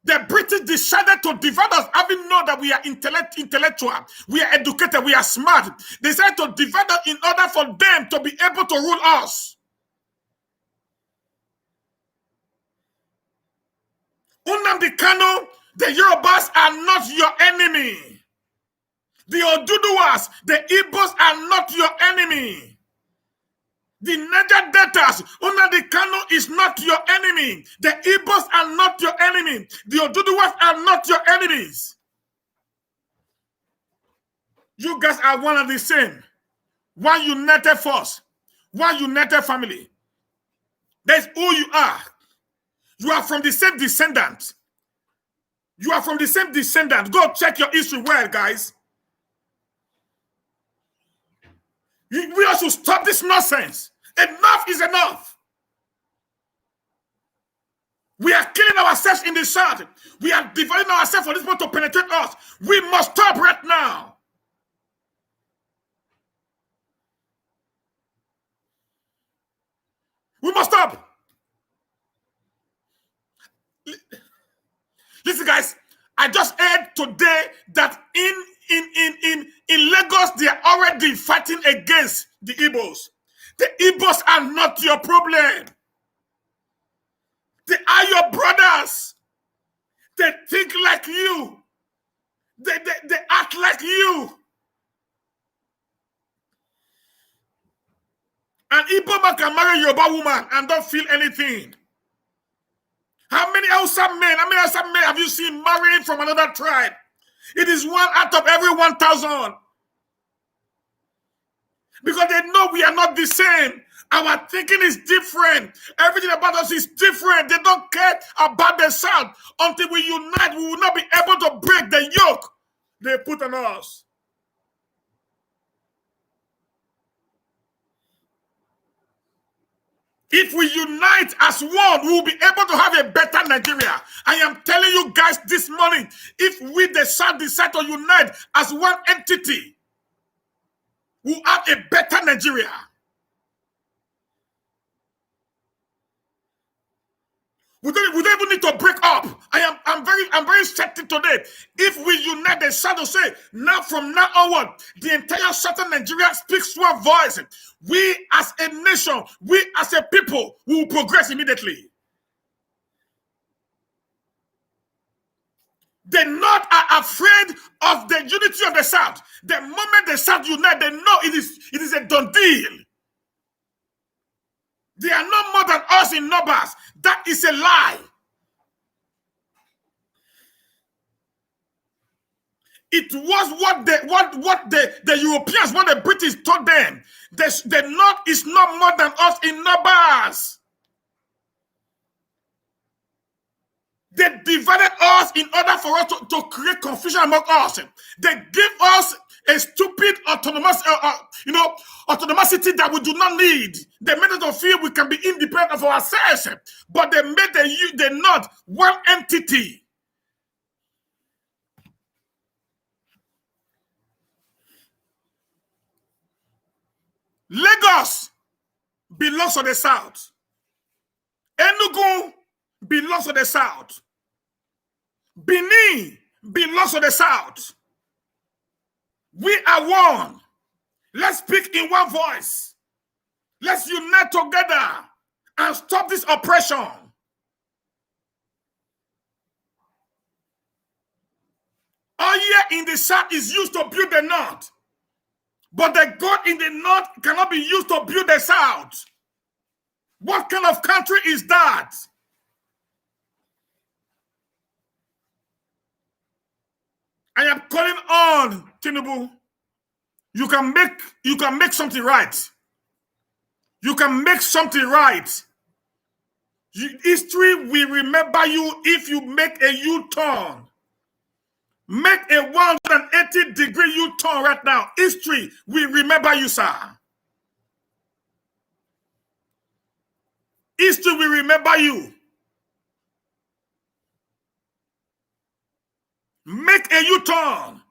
the British decided to divide us, having known that we are intellectual, we are educated, we are smart. They decided to divide us in order for them to be able to rule us. Nnamdi Kanu, the Yorubas are not your enemy. The Oduduwas, the Igbos are not your enemy. The Niger Deltas, Nnamdi Kanu is not your enemy. The Igbos are not your enemy. The Oduduwas are not your enemies. You guys are one and the same. One united force. One united family. That's who you are. You are from the same descendant. You are from the same descendant. Go check your history well, guys. We also stop this nonsense. Enough is enough. We are killing ourselves in the South. We are dividing ourselves for this one to penetrate us. We must stop right now. We must stop. Listen, guys, I just heard today that in Lagos, they are already fighting against the Igbos. The Igbos are not your problem. They are your brothers. They think like you. They act like you. An Igbo man can marry a Yoruba woman and don't feel anything. How many Hausa men have you seen marrying from another tribe? It is 1 out of every 1,000. Because they know we are not the same. Our thinking is different. Everything about us is different. They don't care about the South. Until we unite, we will not be able to break the yoke they put on us. If we unite as one, we will be able to have a better Nigeria. I am telling you guys this morning, if we, the South, decide to unite as one entity, we'll have a better Nigeria. We don't even need to break up. I'm very certain today. If we unite the South to say, now from now onward, the entire Southern Nigeria speaks one voice. We as a nation, we as a people, we will progress immediately. The North are afraid of the unity of the South. The moment the South unite, they know it is a done deal. They are no more than us in numbers. That is a lie. It was what the Europeans, what the British told them. The North is no more than us in numbers. They divided us in order for us to create confusion among us. They gave us a stupid autonomous, autonomicity that we do not need. They made us feel we can be independent of ourselves, but they made the North one entity. Lagos belongs to the South. Enugu belongs to the South. Benin belongs to the South. We are one. Let's speak in one voice. Let's unite together and stop this oppression. Oil in the South is used to build the North. But the gold in the North cannot be used to build the South. What kind of country is that? I am calling on Tinubu. You can make something right. You can make something right. History will remember you if you make a U-turn. Make a 180-degree U-turn right now. History will remember you, sir. History will remember you. Make a U-turn.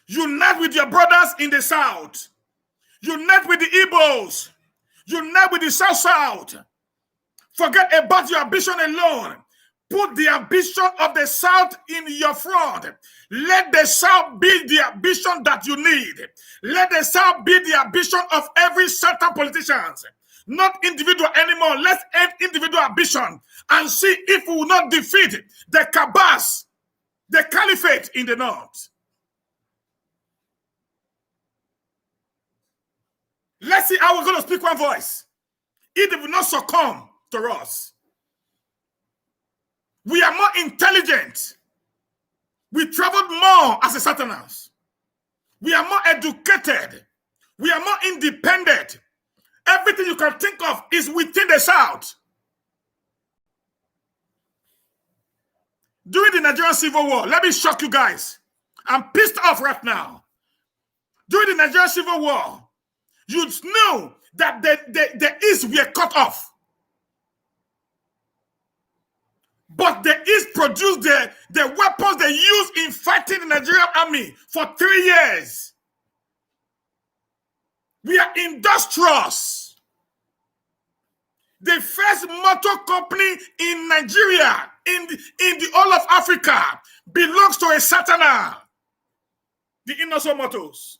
Unite with your brothers in the South. Unite with the Igbos. Unite with the South. Forget about your ambition alone. Put the ambition of the South in your front. Let the South be the ambition that you need. Let the South be the ambition of every Southern politician. Not individual anymore. Let's end individual ambition and see if we will not defeat the Kabas, the Caliphate in the North. Let's see how we're going to speak one voice. It will not succumb to us. We are more intelligent. We traveled more as a Southerners. We are more educated. We are more independent. Everything you can think of is within the South. During the Nigerian Civil War, let me shock you guys. I'm pissed off right now. During the Nigerian Civil War, you knew that the East were cut off. But the East produced the weapons they used in fighting the Nigerian army for 3 years. We are industrious. The first motor company in Nigeria, in the whole of Africa, belongs to a Southerner, the Innoso Motors.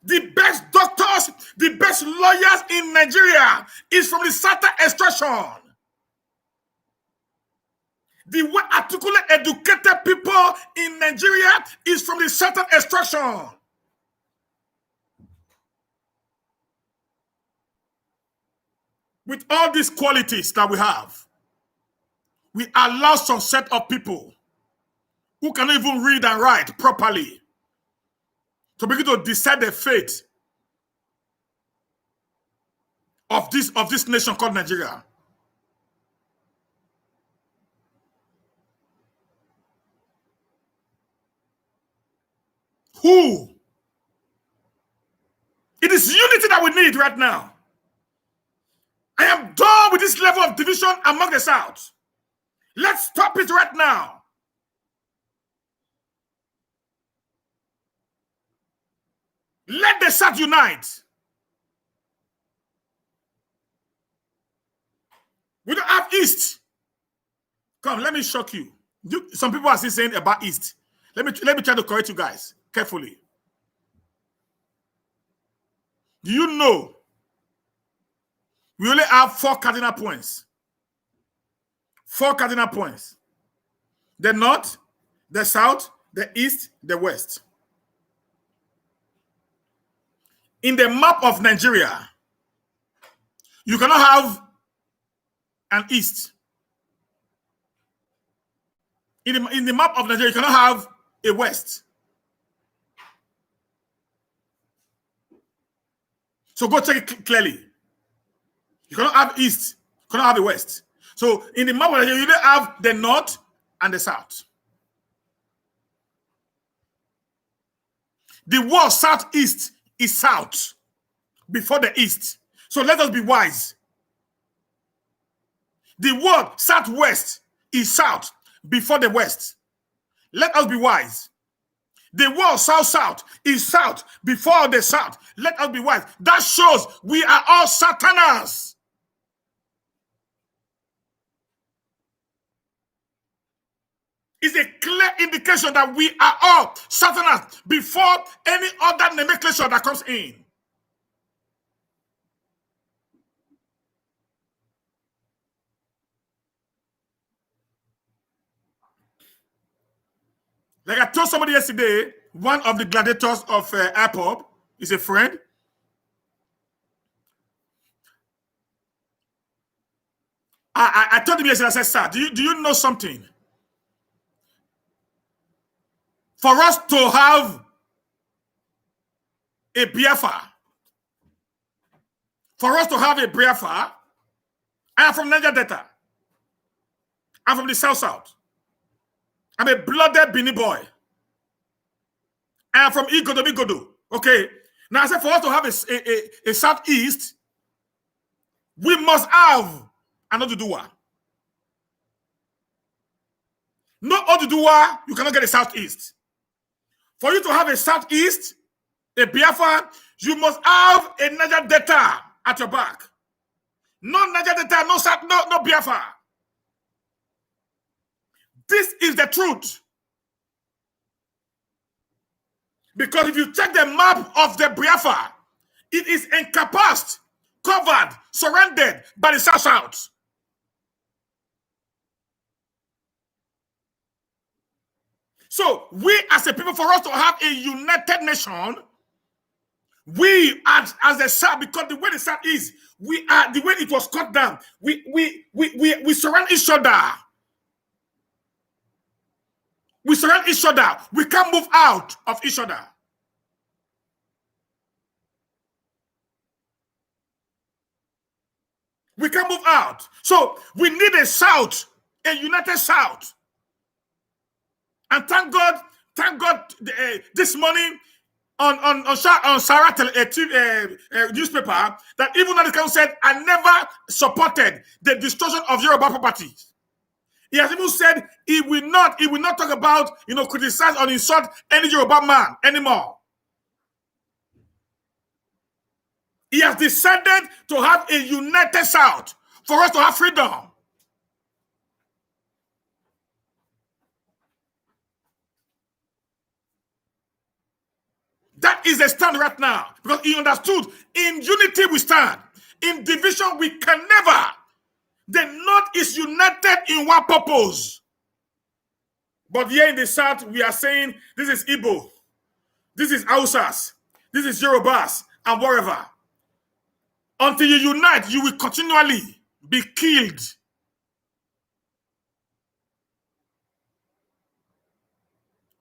The best doctors, the best lawyers in Nigeria is from the Southern extraction. The well-articulate, educated people in Nigeria is from the Southern extraction. With all these qualities that we have, we allow some set of people who cannot even read and write properly to begin to decide the fate of this nation called Nigeria. Who? It is unity that we need right now. I am done with this level of division among the South. Let's stop it right now. Let the South unite. We don't have East. Come, let me shock you. Some people are still saying about East. Let me try to correct you guys carefully. Do you know we only have 4 cardinal points? 4 cardinal points. The North, the South, the East, the West. In the map of Nigeria, you cannot have an East. In the map of Nigeria, you cannot have a West. So go check it clearly. You cannot have East, you cannot have a West. So in the map of Nigeria, you don't have the North and the South. The word Southeast is South before the East. So let us be wise. The word Southwest is South before the West. Let us be wise. The word South is South before the South. Let us be wise. That shows we are all Southerners. It's a clear indication that we are all Southerners before any other nomenclature that comes in. Like I told somebody yesterday, one of the gladiators of IPOB is a friend. I told him yesterday, I said, sir, do you know something? For us to have a Biafra, I am from Niger Delta. I'm from the South. I'm a blooded Bini boy. I am from Igodo. Okay. Now I said for us to have a Southeast, we must have an Oduduwa. No Oduduwa, you cannot get a Southeast. For you to have a Southeast, a Biafra, you must have a Niger Delta at your back. No Niger Delta, no South, no Biafra. This is the truth. Because if you check the map of the Biafra, it is encompassed, covered, surrounded by the South. So we as a people, for us to have a united nation, we as the South, because the way the South is, we are the way it was cut down. We surround each other. We surround each other. We can't move out of each other. We can't move out. So we need a South, a united South. And thank God, this morning on Sarah newspaper, that even though the council said, I never supported the destruction of Yoruba properties. He has even said he will not talk about, criticize or insult any Yoruba man anymore. He has decided to have a united South for us to have freedom. That is the stand right now. Because he understood, in unity we stand. In division we can never. The North is united in one purpose. But here in the South, we are saying, this is Igbo, this is Hausas, this is Yorubas, and wherever. Until you unite, you will continually be killed.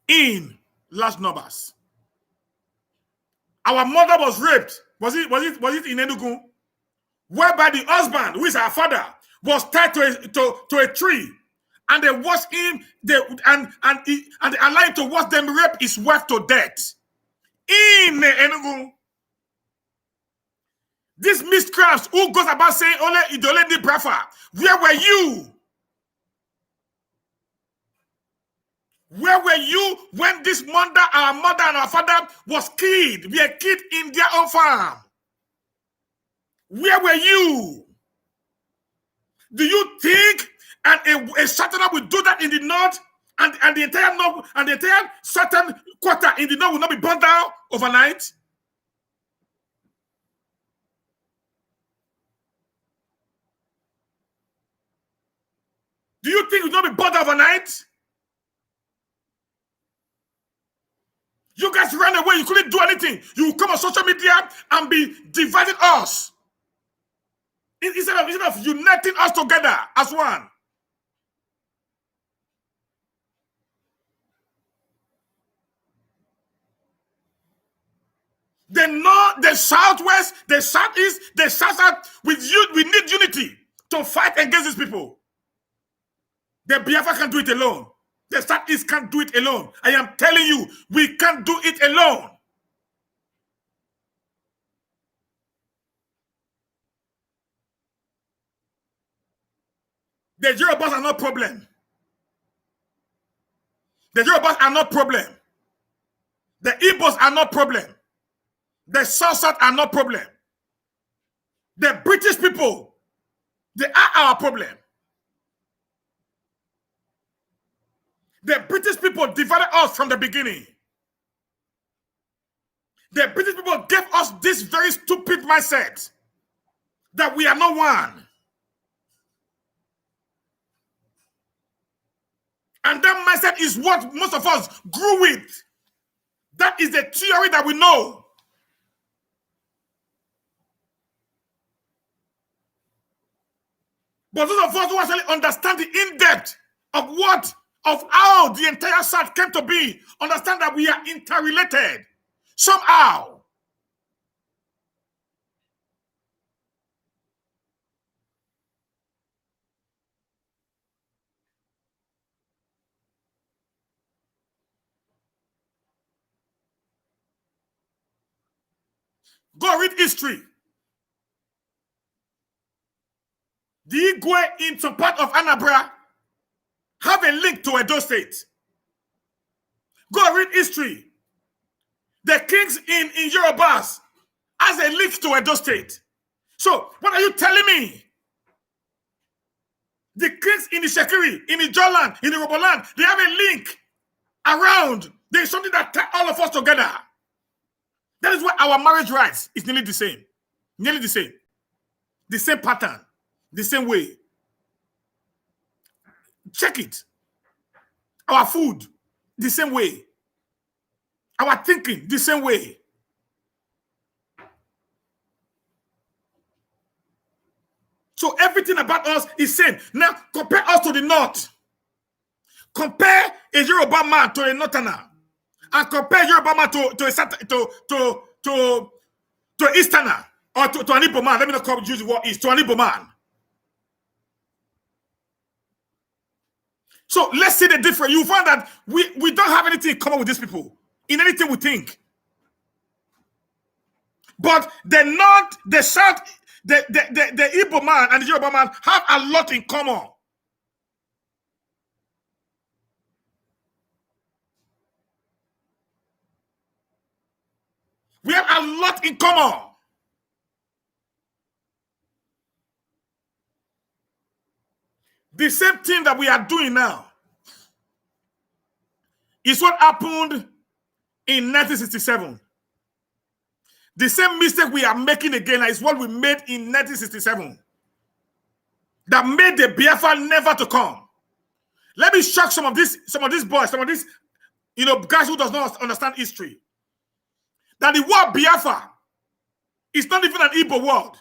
In large numbers. Our mother was raped. Was it in Enugu? Whereby the husband, who is our father, was tied to a tree, and they watched him. They allowed him to watch them rape his wife to death in Enugu. These miscreants who goes about saying Ole Idole di Brafa, where were you? Where were you when this mother, our mother and our father was killed? We were killed in their own farm. Where were you? Do you think a Southerner will do that in the north, and the entire north and the entire southern quarter in the north will not be burned down overnight? Do you think it will not be burned overnight? You guys ran away. You couldn't do anything. You will come on social media and be dividing us instead of uniting us together as one. The north, the southwest, the southeast, the south. We need unity to fight against these people. The Biafra can't do it alone. The southeast can't do it alone. I am telling you, we can't do it alone. The Yorubas are not problem. The Yorubas are not problem. The Igbos are not problem. The South are not problem. The British people, they are our problem. The British people divided us from the beginning. The British people gave us this very stupid mindset that we are not one. And that mindset is what most of us grew with. That is the theory that we know. But those of us who actually understand the in-depth of how the entire South came to be, understand that we are interrelated somehow. Go read history. The Igwe in some part of Anambra have a link to Edo State. Go read history. The kings in Yorubas has a link to Edo State. So, what are you telling me? The kings in the Shekiri, in the Joland, in the Roboland, they have a link around. There's something that ties all of us together. That is why our marriage rights is nearly the same. Nearly the same. The same pattern. The same way. Check it. Our food, the same way. Our thinking, the same way. So everything about us is same. Now compare us to the north. Compare a Yoruba man to a northerner, and compare Yoruba man to Easterner or to an Igbo man. Let me not use the word East, to an Igbo man. So let's see the difference. You find that we don't have anything in common with these people in anything we think. But the North, the South, the Igbo man and the Yoruba man have a lot in common. We have a lot in common. The same thing that we are doing now is what happened in 1967. The same mistake we are making again is what we made in 1967. That made the Biafra never to come. Let me shock some of these boys, some of these guys who does not understand history. That the word Biafra is not even an Igbo word.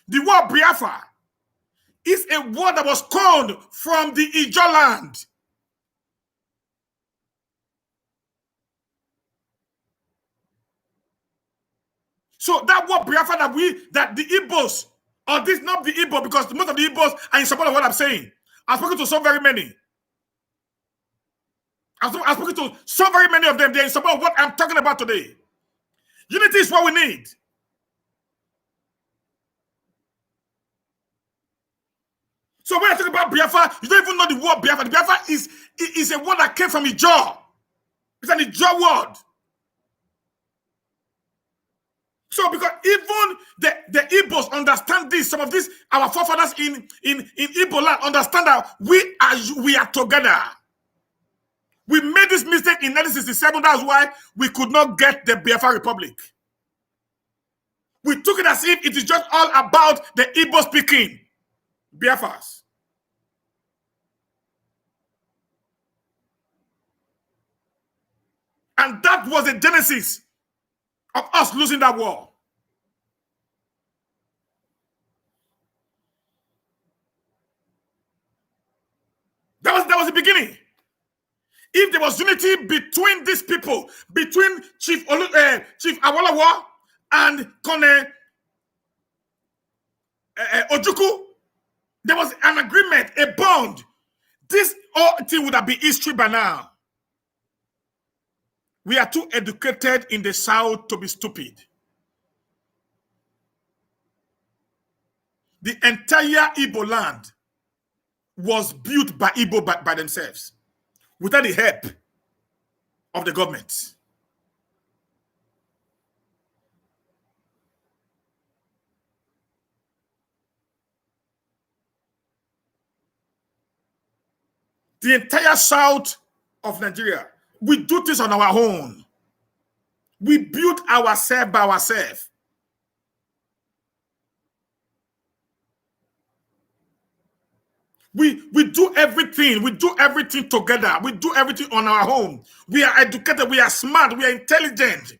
The word Biafra is a word that was coined from the Ijaw land. So that what Biafra that the Igbos, or this not the Igbo, because most of the Igbos are in support of what I'm saying. I've spoken to so very many. I've spoken to so very many of them. They're in support of what I'm talking about today. Unity is what we need. So when I talk about Biafra, you don't even know the word Biafra. The Biafra is a word that came from Ijaw. It's an Ijaw word. So because even the Igbos understand this, some of these, our forefathers in Igbo land understand that we are together. We made this mistake in 1967. That's why we could not get the Biafra Republic. We took it as if it is just all about the Igbo speaking Biafras. And that was the genesis of us losing that war. That was the beginning. If there was unity between these people, between Chief Awolowo and Kone Ojukwu, there was an agreement, a bond. This whole thing would have been history by now. We are too educated in the South to be stupid. The entire Igbo land was built by Igbo by themselves, without the help of the government. The entire south of Nigeria, we do this on our own. We build ourselves by ourselves. We do everything. We do everything together. We do everything on our own. We are educated. We are smart. We are intelligent.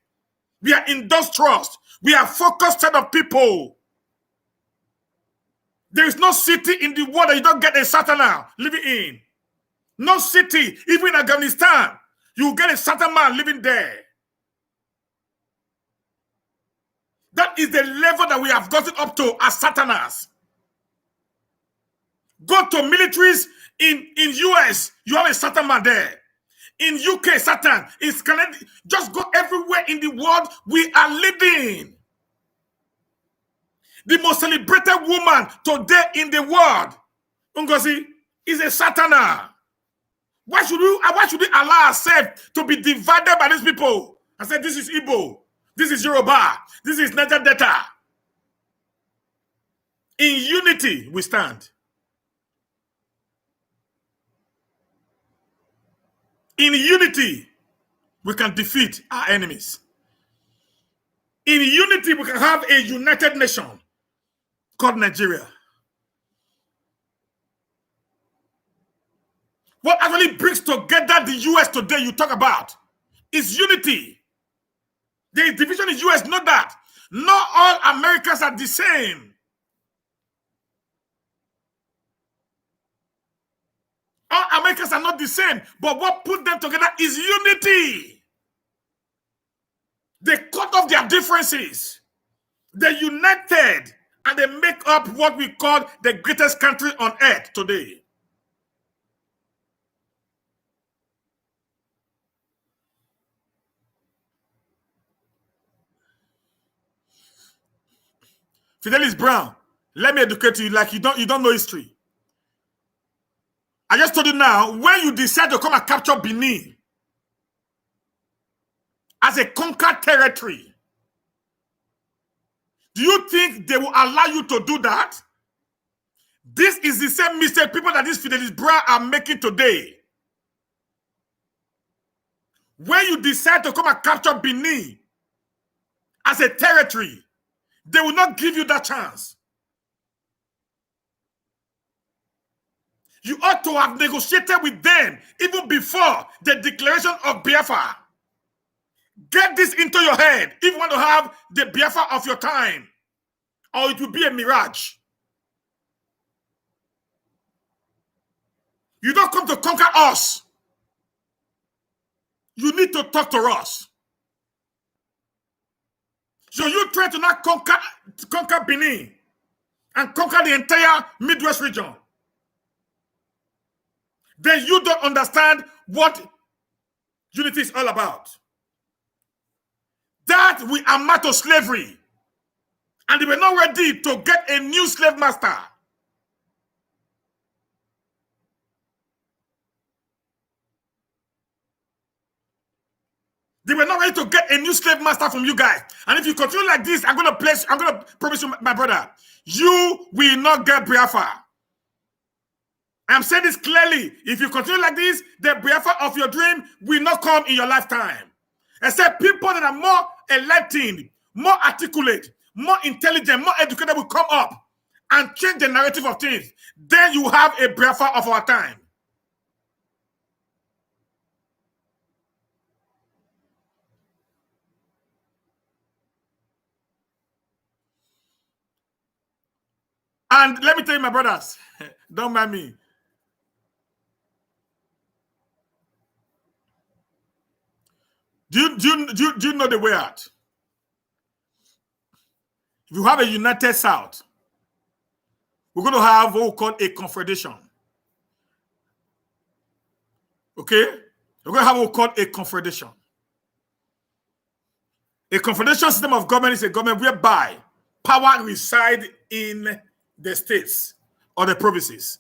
We are industrious. We are focused set of people. There is no city in the world that you don't get a Satana living in. No city, even in Afghanistan, you get a certain man living there. That is the level that we have gotten up to as Satanas. Go to militaries in US, you have a Satan man there. In UK, Satan is Canada. Just go everywhere in the world. We are leading. The most celebrated woman today in the world, Ngozi, is a Satana. Why should we allow ourselves to be divided by these people? I said, this is Igbo, this is Yoruba, this is Niger Delta. In unity, we stand. In unity, we can defeat our enemies. In unity, we can have a united nation called Nigeria. What actually brings together the US today you talk about is unity. There is division in the US, not that. Not all Americans are the same. All Americans are not the same, but what put them together is unity. They cut off their differences. They united, and they make up what we call the greatest country on earth today. Fidelis Brown, let me educate you like you don't know history. I just told you now, when you decide to come and capture Benin as a conquered territory, do you think they will allow you to do that? This is the same mistake people that this Fidelis Brown are making today. When you decide to come and capture Benin as a territory, they will not give you that chance. You ought to have negotiated with them even before the declaration of Biafra. Get this into your head if you want to have the Biafra of your time, or it will be a mirage. You don't come to conquer us. You need to talk to us. So you try to not conquer Benin and conquer the entire Midwest region. Then you don't understand what unity is all about. That we are marked to slavery. And they were not ready to get a new slave master. They were not ready to get a new slave master from you guys. And if you continue like this, I'm going to promise you, my brother, you will not get Biafra. I'm saying this clearly. If you continue like this, the Biafra of your dream will not come in your lifetime. Except people that are more enlightened, more articulate, more intelligent, more educated will come up and change the narrative of things. Then you have a Biafra of our time. And let me tell you, my brothers, don't mind me. Do you know the way out? If you have a united South, we're going to have what we call a confederation. Okay? We're going to have what we call a confederation. A confederation system of government is a government whereby power resides in the states or the provinces.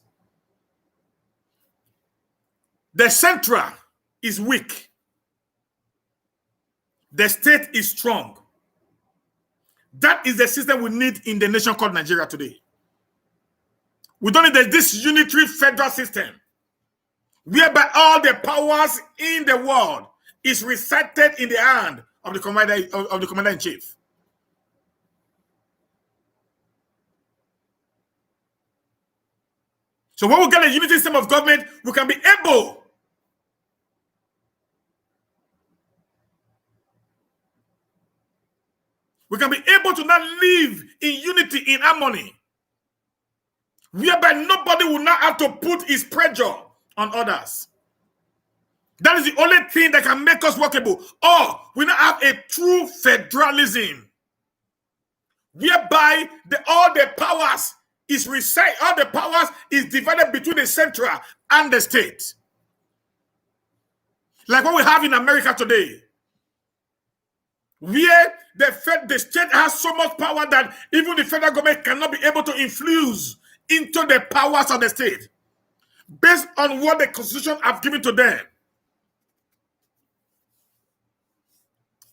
The central is weak. The state is strong. That is the system we need in the nation called Nigeria today. We don't need this unitary federal system whereby all the powers in the world is recited in the hand of the commander-in-chief. So when we get a unitary system of government, we can be able to now live in unity, in harmony, whereby nobody will not have to put his pressure on others. That is the only thing that can make us workable. Or we now have a true federalism, whereby all the powers is divided between the central and the state. Like what we have in America today, where the state has so much power that even the federal government cannot be able to influence into the powers of the state based on what the constitution have given to them.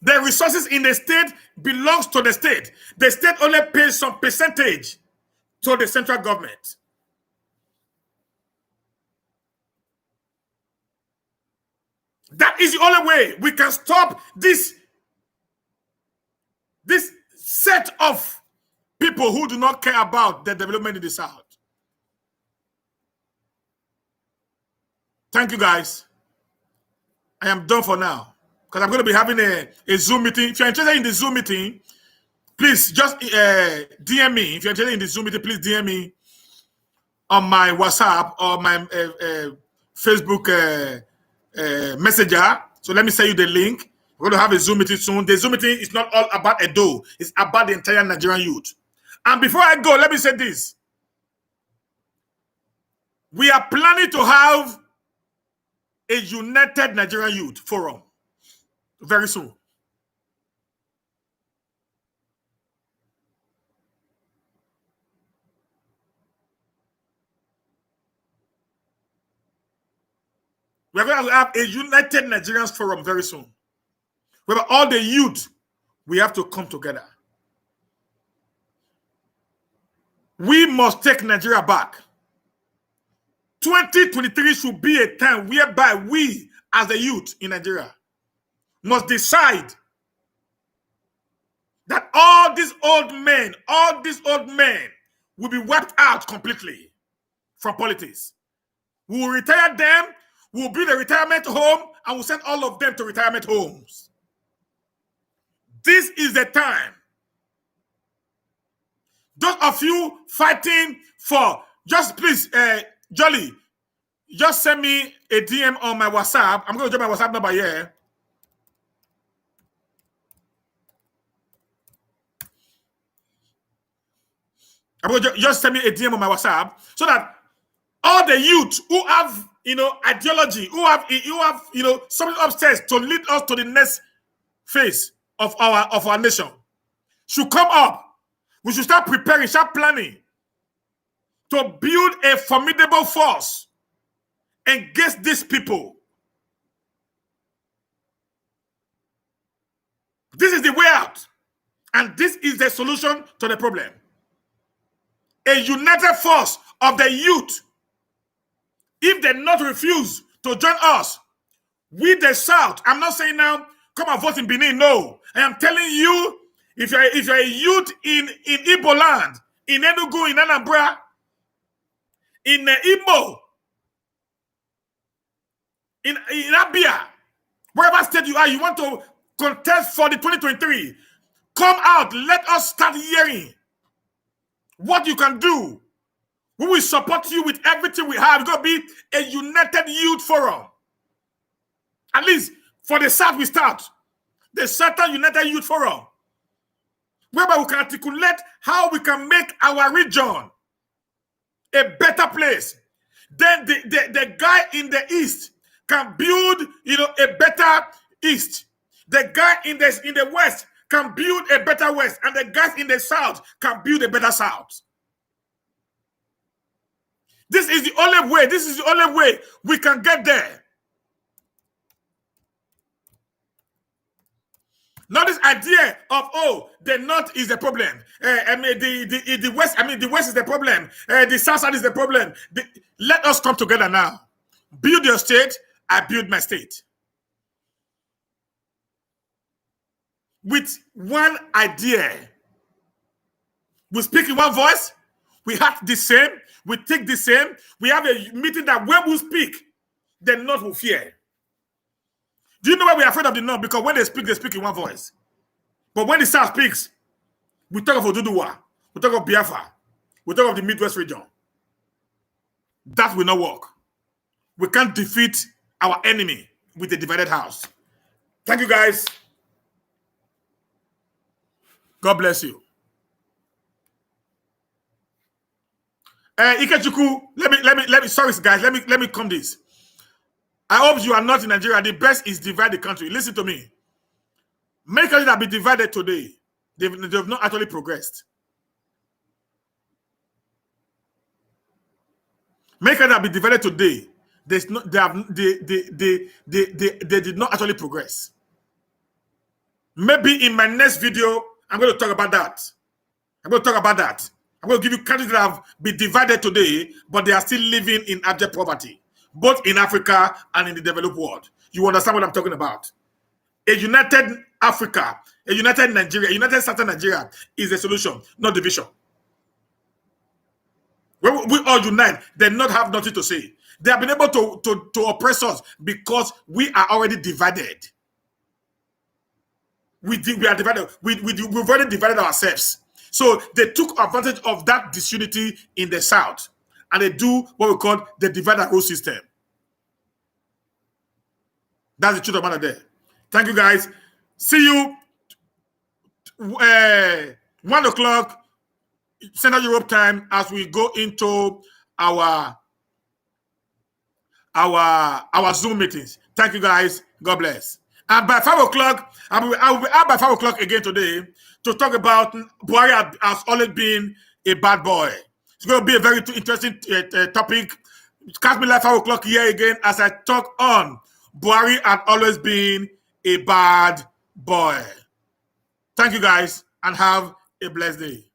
The resources in the state belongs to the state. The state only pays some percentage to the central government. That is the only way we can stop this set of people who do not care about the development in the South. Thank you, guys. I am done for now because I'm going to be having a Zoom meeting. If you're interested in the Zoom meeting, please just DM me. If you're interested in the Zoom meeting, please DM me on my WhatsApp or my Facebook messenger. So let me send you the link. We're going to have a Zoom meeting soon. The Zoom meeting is not all about Edo. It's about the entire Nigerian youth. And before I go, let me say this. We are planning to have a United Nigerian Youth Forum very soon. We're going to have a United Nigerians Forum very soon. Where all the youth, we have to come together. We must take Nigeria back. 2023 should be a time whereby we, as the youth in Nigeria, must decide that all these old men will be wiped out completely from politics. We will retire them, we will build a retirement home, and we'll send all of them to retirement homes. This is the time. Those of you fighting for, just please, Jolly, just send me a DM on my WhatsApp. I'm going to drop my WhatsApp number here. I'm going to just send me a DM on my WhatsApp so that all the youth who have, ideology, who have, something upstairs to lead us to the next phase of our nation should come up. We should start preparing, start planning to build a formidable force against these people. This is the way out. And this is the solution to the problem. A united force of the youth. If they not refuse to join us, we the South, I'm not saying now, come and vote in Benin. No. I am telling you, if you're a youth in Igbo land, in Enugu, in Anambra, in Imo, in Abia, wherever state you are, you want to contest for the 2023, come out. Let us start hearing what you can do. We will support you with everything we have. It's going to be a united youth forum. At least for the South, we start the Southern United Youth Forum, whereby we can articulate how we can make our region a better place. Then the guy in the East can build, a better East. The guy in the West can build a better West, and the guys in the South can build a better South. This is the only way. This is the only way we can get there. Not this idea of, the North is the problem. The West. The West is the problem. The South side is the problem. Let us come together now. Build your state. I build my state. With one idea. We speak in one voice. We act the same. We think the same. We have a meeting that when we speak, the North will fear. Do you know why we're afraid of the North? Because when they speak in one voice. But when the South speaks, we talk of Oduduwa, we talk of Biafra, we talk of the Midwest region. That will not work. We can't defeat our enemy with a divided house. Thank you, guys. God bless you. Ikechukwu, let me, sorry guys, let me come this. I hope you are not in Nigeria. The best is divide the country. Listen to me. Many countries that have been divided today, they've not actually progressed. Many countries that have been divided today, they did not actually progress. Maybe in my next video, I'm going to talk about that. I'm going to give you countries that have been divided today, but they are still living in abject poverty, both in Africa and in the developed world. You understand what I'm talking about? A united Africa, a united Nigeria, a united Southern Nigeria is the solution, not division. When we all unite, they not have nothing to say. They have been able to oppress us because we are already divided. We are divided. We've already divided ourselves. So they took advantage of that disunity in the South, and they do what we call the divide and rule system. That's the truth about it there. Thank you, guys. See you 1 o'clock Central Europe time as we go into our Zoom meetings. Thank you, guys. God bless. And by 5 o'clock, I will be out by 5 o'clock again today to talk about Buhari has always been a bad boy. It's going to be a very interesting topic. Catch me live 5 o'clock here again as I talk on Buhari had always been a bad boy. Thank you, guys, and have a blessed day.